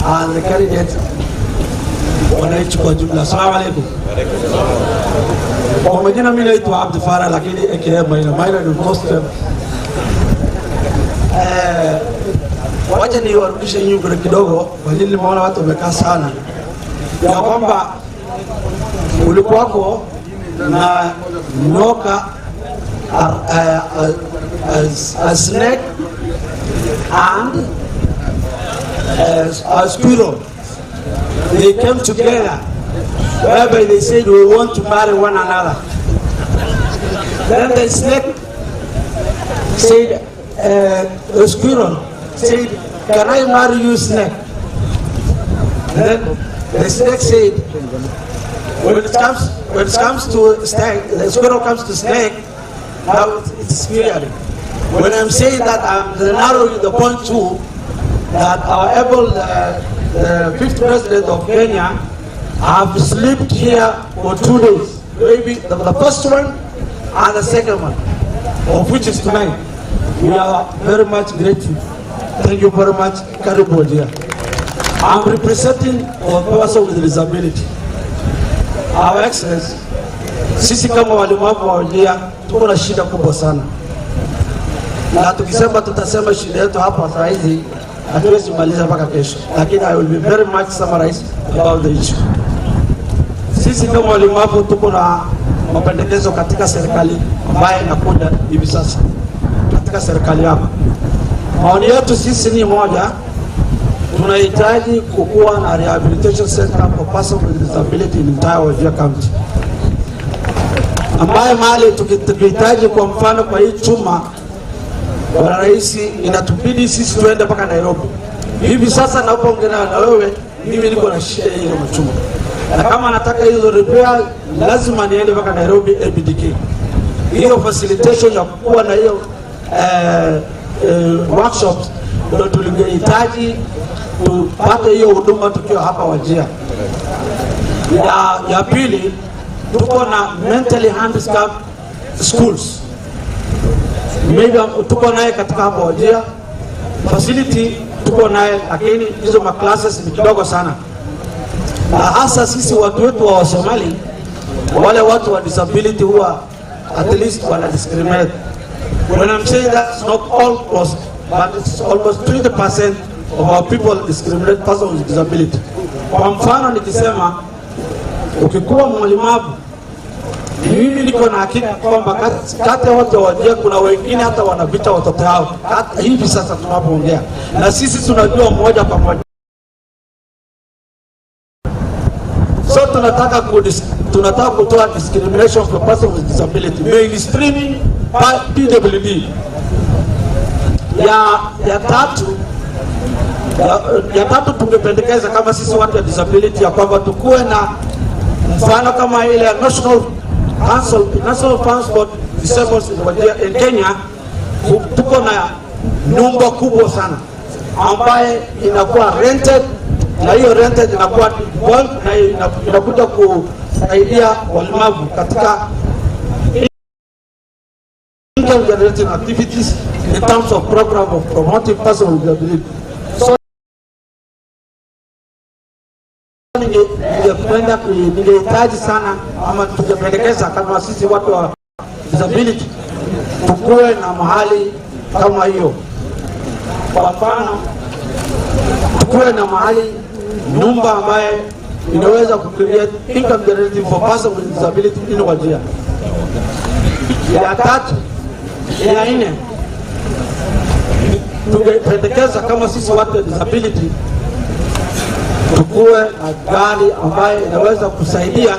and the candidate, wananchi kwa jumla, assalamu alaikum. Kwa majina mimi naitwa Abdi Farah, lakini aka Maina ni most wacha niwarudishe nyuma kidogo, kwa nini nimeona watu wamekaa sana, ya kwamba ulikuwako na nyoka, a snake and a squirrel. They came together whereby they said we want to marry one another. Then the snake said, the squirrel said, can I marry you, snake? Then the snake said, when it comes to snake, the squirrel comes to snake, now it's clear. When I'm saying that, I'm narrowing the point too, that our able, the fifth president of Kenya, have slept here for 2 days. Maybe the first one and the second one, of which is tonight. We are very much grateful. Thank you very much, Karibu dear. I'm representing a person with disability. Our Excellency, sisi kama walemavu wa Wajir tuko na shida kubwa sana, na tukisema tutasema shida yetu hapa saa hizi hatuwezi kumaliza mpaka kesho, lakini I will be very much summarized about the issue. Sisi kama walemavu tuko na mapendekezo katika serikali ambayo inakuja hivi sasa katika serikali hapa. Maoni yetu sisi ni moja, tunahitaji kukuwa na rehabilitation center for persons with disability in entire Wajir County, ambaye mahali tukihitaji, kwa mfano kwa hii chuma Bwana Rais, inatubidi sisi tuende mpaka Nairobi. Hivi sasa napoongea na wewe, mimi niko na shida hiyo machuma, na kama nataka hizo repair lazima niende mpaka Nairobi ABDK. Hiyo facilitation ya kuwa na hiyo workshops ndio tulingehitaji tupate hiyo huduma tukiwa hapa Wajir. Ya pili, tuko na mentally handicapped schools. Maybe tuko naye katika hapa Wajir facility, tuko naye, lakini hizo classes ni kidogo sana, na hasa sisi watu wetu wa Somali, wale watu wa disability huwa at least wana discriminate. When I'm saying that's not all close, but it's almost 20% of our people discriminate persons with disability. Kwa mfano nikisema, ukikuwa mlemavu, mimi niko na hakika kwamba kati ya watu wa Wajir kuna wengine hata wanavita watoto hao hivi sasa tunapoongea, na sisi tunajua mmoja kwa mmoja. So tunataka kutoa discrimination for persons with disability, mainstreaming PWD. Ya tatu tungependekeza kama sisi watu wa disability ya kwamba tukuwe na mfano kama ile ya National Transport Disabled in Kenya. Tuko na nyumba kubwa sana ambaye inakuwa rented, na hiyo rented inakuwa bulk na inakuja kusaidia walemavu katika income generating activities in terms of program of promoting persons with disability. So ningehitaji sana ama tungependekeza kama sisi watu wa disability tukuwe na mahali kama hiyo. Kwa mfano, tukuwe na mahali nyumba ambaye inaweza create income generating for persons with disability in Wajir. Ya tatu, ya nne, tungependekeza kama sisi watu wa disability tukuwe na gari ambayo inaweza kusaidia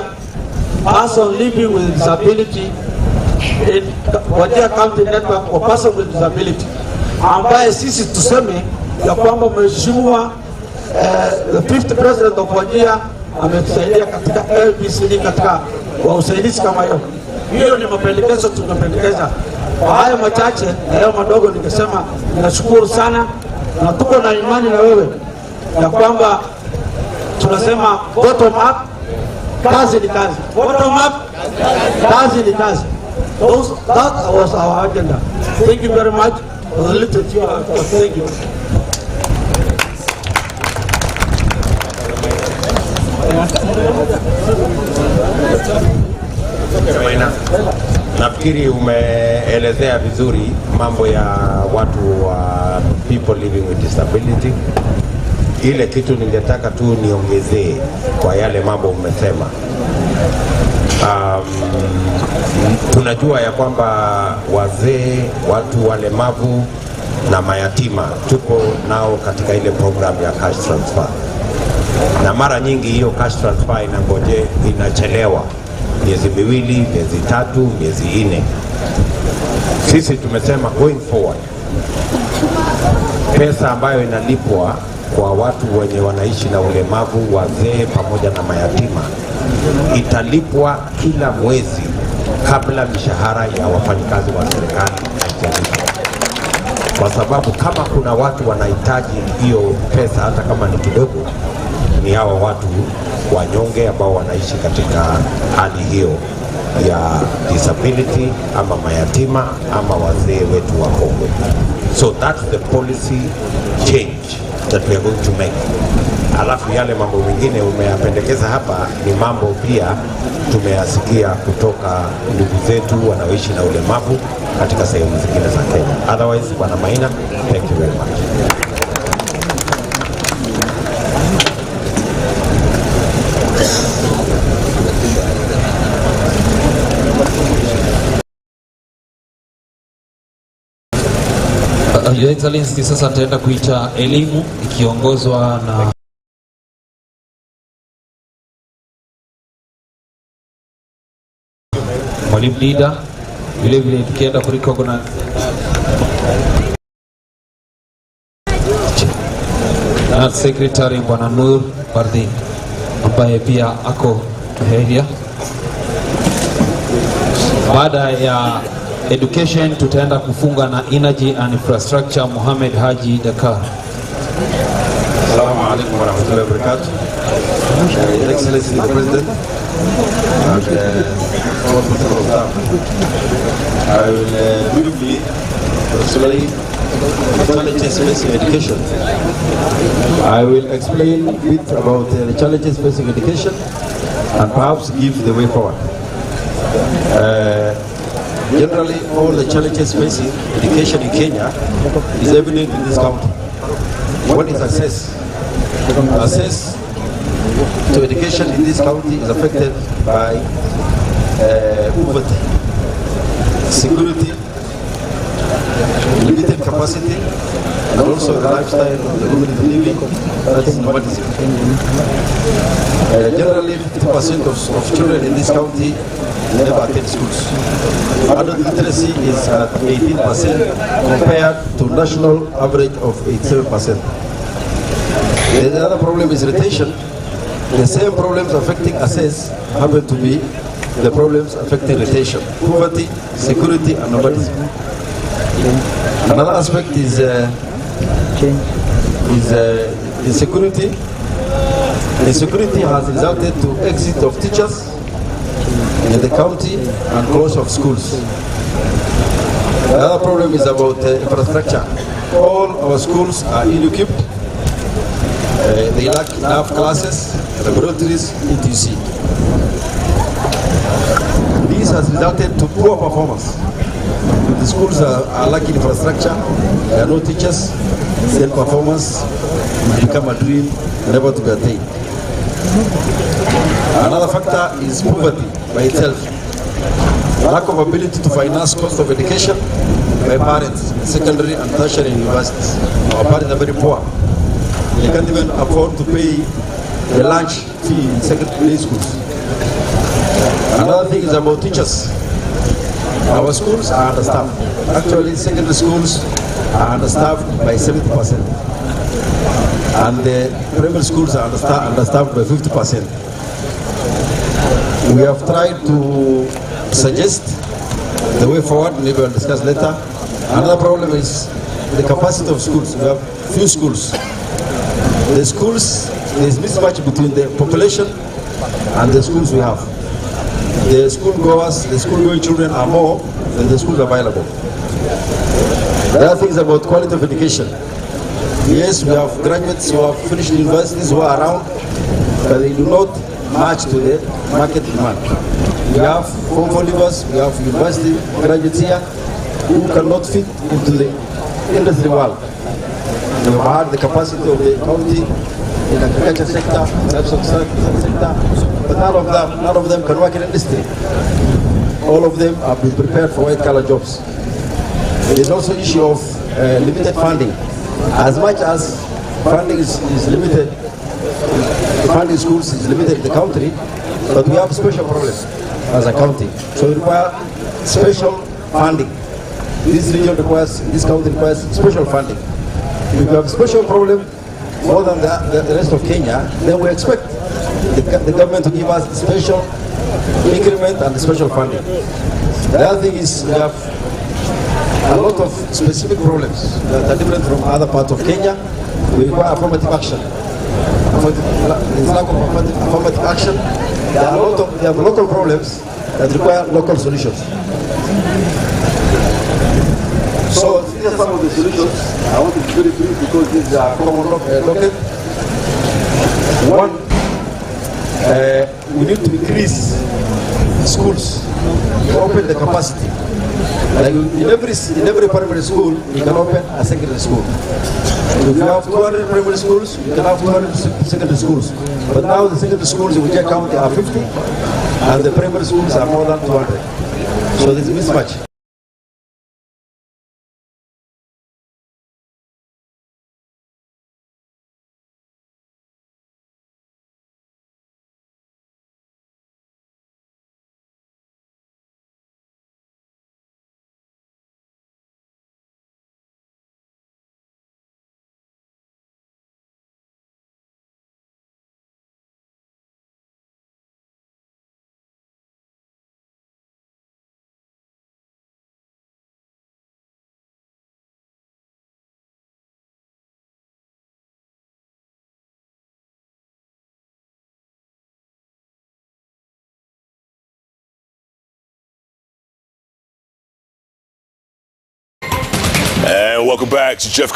person living with disability in Wajir County Network or person with disability, ambaye sisi tuseme ya kwamba mheshimiwa the 5th president of Wajir ametusaidia katika LBCD katika usaidizi kama hiyo. Hiyo ni mapendekezo tunapendekeza. Kwa hayo machache na hayo madogo, nikisema ninashukuru sana na tuko na imani na wewe ya kwamba tunasema bottom up, kazi ni kazi. Bottom up, kazi ni kazi. That was our agenda. Thank you very much for the literature. Thank you. Nafikiri umeelezea vizuri mambo ya watu wa people living with disability. Ile kitu ningetaka tu niongezee kwa yale mambo umesema. Tunajua ya kwamba wazee, watu walemavu na mayatima tuko nao katika ile program ya cash transfer, na mara nyingi hiyo cash transfer inachelewa miezi miwili, miezi tatu, miezi 4. Sisi tumesema going forward, pesa ambayo inalipwa kwa watu wenye wanaishi na ulemavu, wazee pamoja na mayatima, italipwa kila mwezi kabla mishahara ya wafanyikazi wa serikali haijalipwa. Kwa sababu kama kuna watu wanahitaji hiyo pesa hata kama ni kidogo, ni hawa watu wanyonge ambao wanaishi katika hali hiyo ya disability ama mayatima ama wazee wetu wa Kongo. So that's the policy change that we are going to make. Alafu yale mambo mengine umeyapendekeza hapa ni mambo pia tumeyasikia kutoka ndugu zetu wanaoishi na ulemavu katika sehemu zingine za Kenya. Otherwise, Bwana Maina, thank you very much. Your Excellency, sasa nitaenda kuita elimu ikiongozwa na mwalimu leader, vile vile tukienda kurikogona na secretary Bwana Nur Bardin ambaye pia ako area. Baada ya education tutaenda kufunga na energy and infrastructure Mohamed Haji Dakar. Assalamu alaikum wa rahmatullahi wa barakatuh. Your Excellency the President and all political staff, I will briefly explain the challenges facing education. I will explain a bit about the challenges facing education and perhaps give the way forward. Generally, all the challenges facing education in Kenya is evident in this country. One is access. Access to education in this county is affected by poverty, security, limited capacity, and also the lifestyle of the community living, that is nomadism. Generally, 50% of children in this county never attend schools. Adult literacy is at 18% compared to national average of 87%. The other problem is retention. The same problems affecting access happen to be the problems affecting retention: poverty, security, and nomadism. Another aspect is insecurity. Insecurity has resulted to exit of teachers in the county and close of schools. The other problem is about infrastructure. All our schools are ill-equipped. They lack enough classes, laboratories, etc. This has resulted to poor performance. The schools are lacking infrastructure, there are no teachers, then performance will become a dream never to be attained. Another factor is poverty by itself. Lack of ability to finance cost of education my parents, secondary and tertiary universities. Our parents are very poor. They can't even afford to pay the lunch fee in secondary schools. Another thing is about teachers. Our schools are understaffed. Actually, secondary schools are understaffed by 70%. And the primary schools are understaffed by 50%. We have tried to suggest the way forward, maybe we'll discuss later. Another problem is the capacity of schools. We have few schools. The schools, there's mismatch between the population and the schools we have. The school-going children are more than the schools available. The other thing is about quality of education. Yes, we have graduates who have finished universities who are around, but they do not match to the market demand. We have form leavers, we have university graduates here who cannot fit into the industry world. They have had the capacity of the county in the agriculture sector, livestock sector, but none of them can work in industry. All of them have been prepared for white-collar jobs. There is also issue of limited funding. As much as funding is limited, funding schools is limited in the country, but we have special problems as a county. So we require special funding. This region requires, this county requires special funding. If we have special problem more than the rest of Kenya, then we expect the government to give us special increment and special funding. The other thing is we have a lot of specific problems that are different from other parts of Kenya. We require affirmative action. In lack of affirmative action, there are local problems that require local solutions. So these are some of the solutions. I want to be very brief because these are common docket. One, we need to increase schools to open the capacity. Like in every primary school, you can open a secondary school. If you have 200 primary schools, you can have 200 secondary schools. But now the secondary schools in Wajir County are 50, and the primary schools are more than 200. So there's a mismatch. And welcome back to Jeff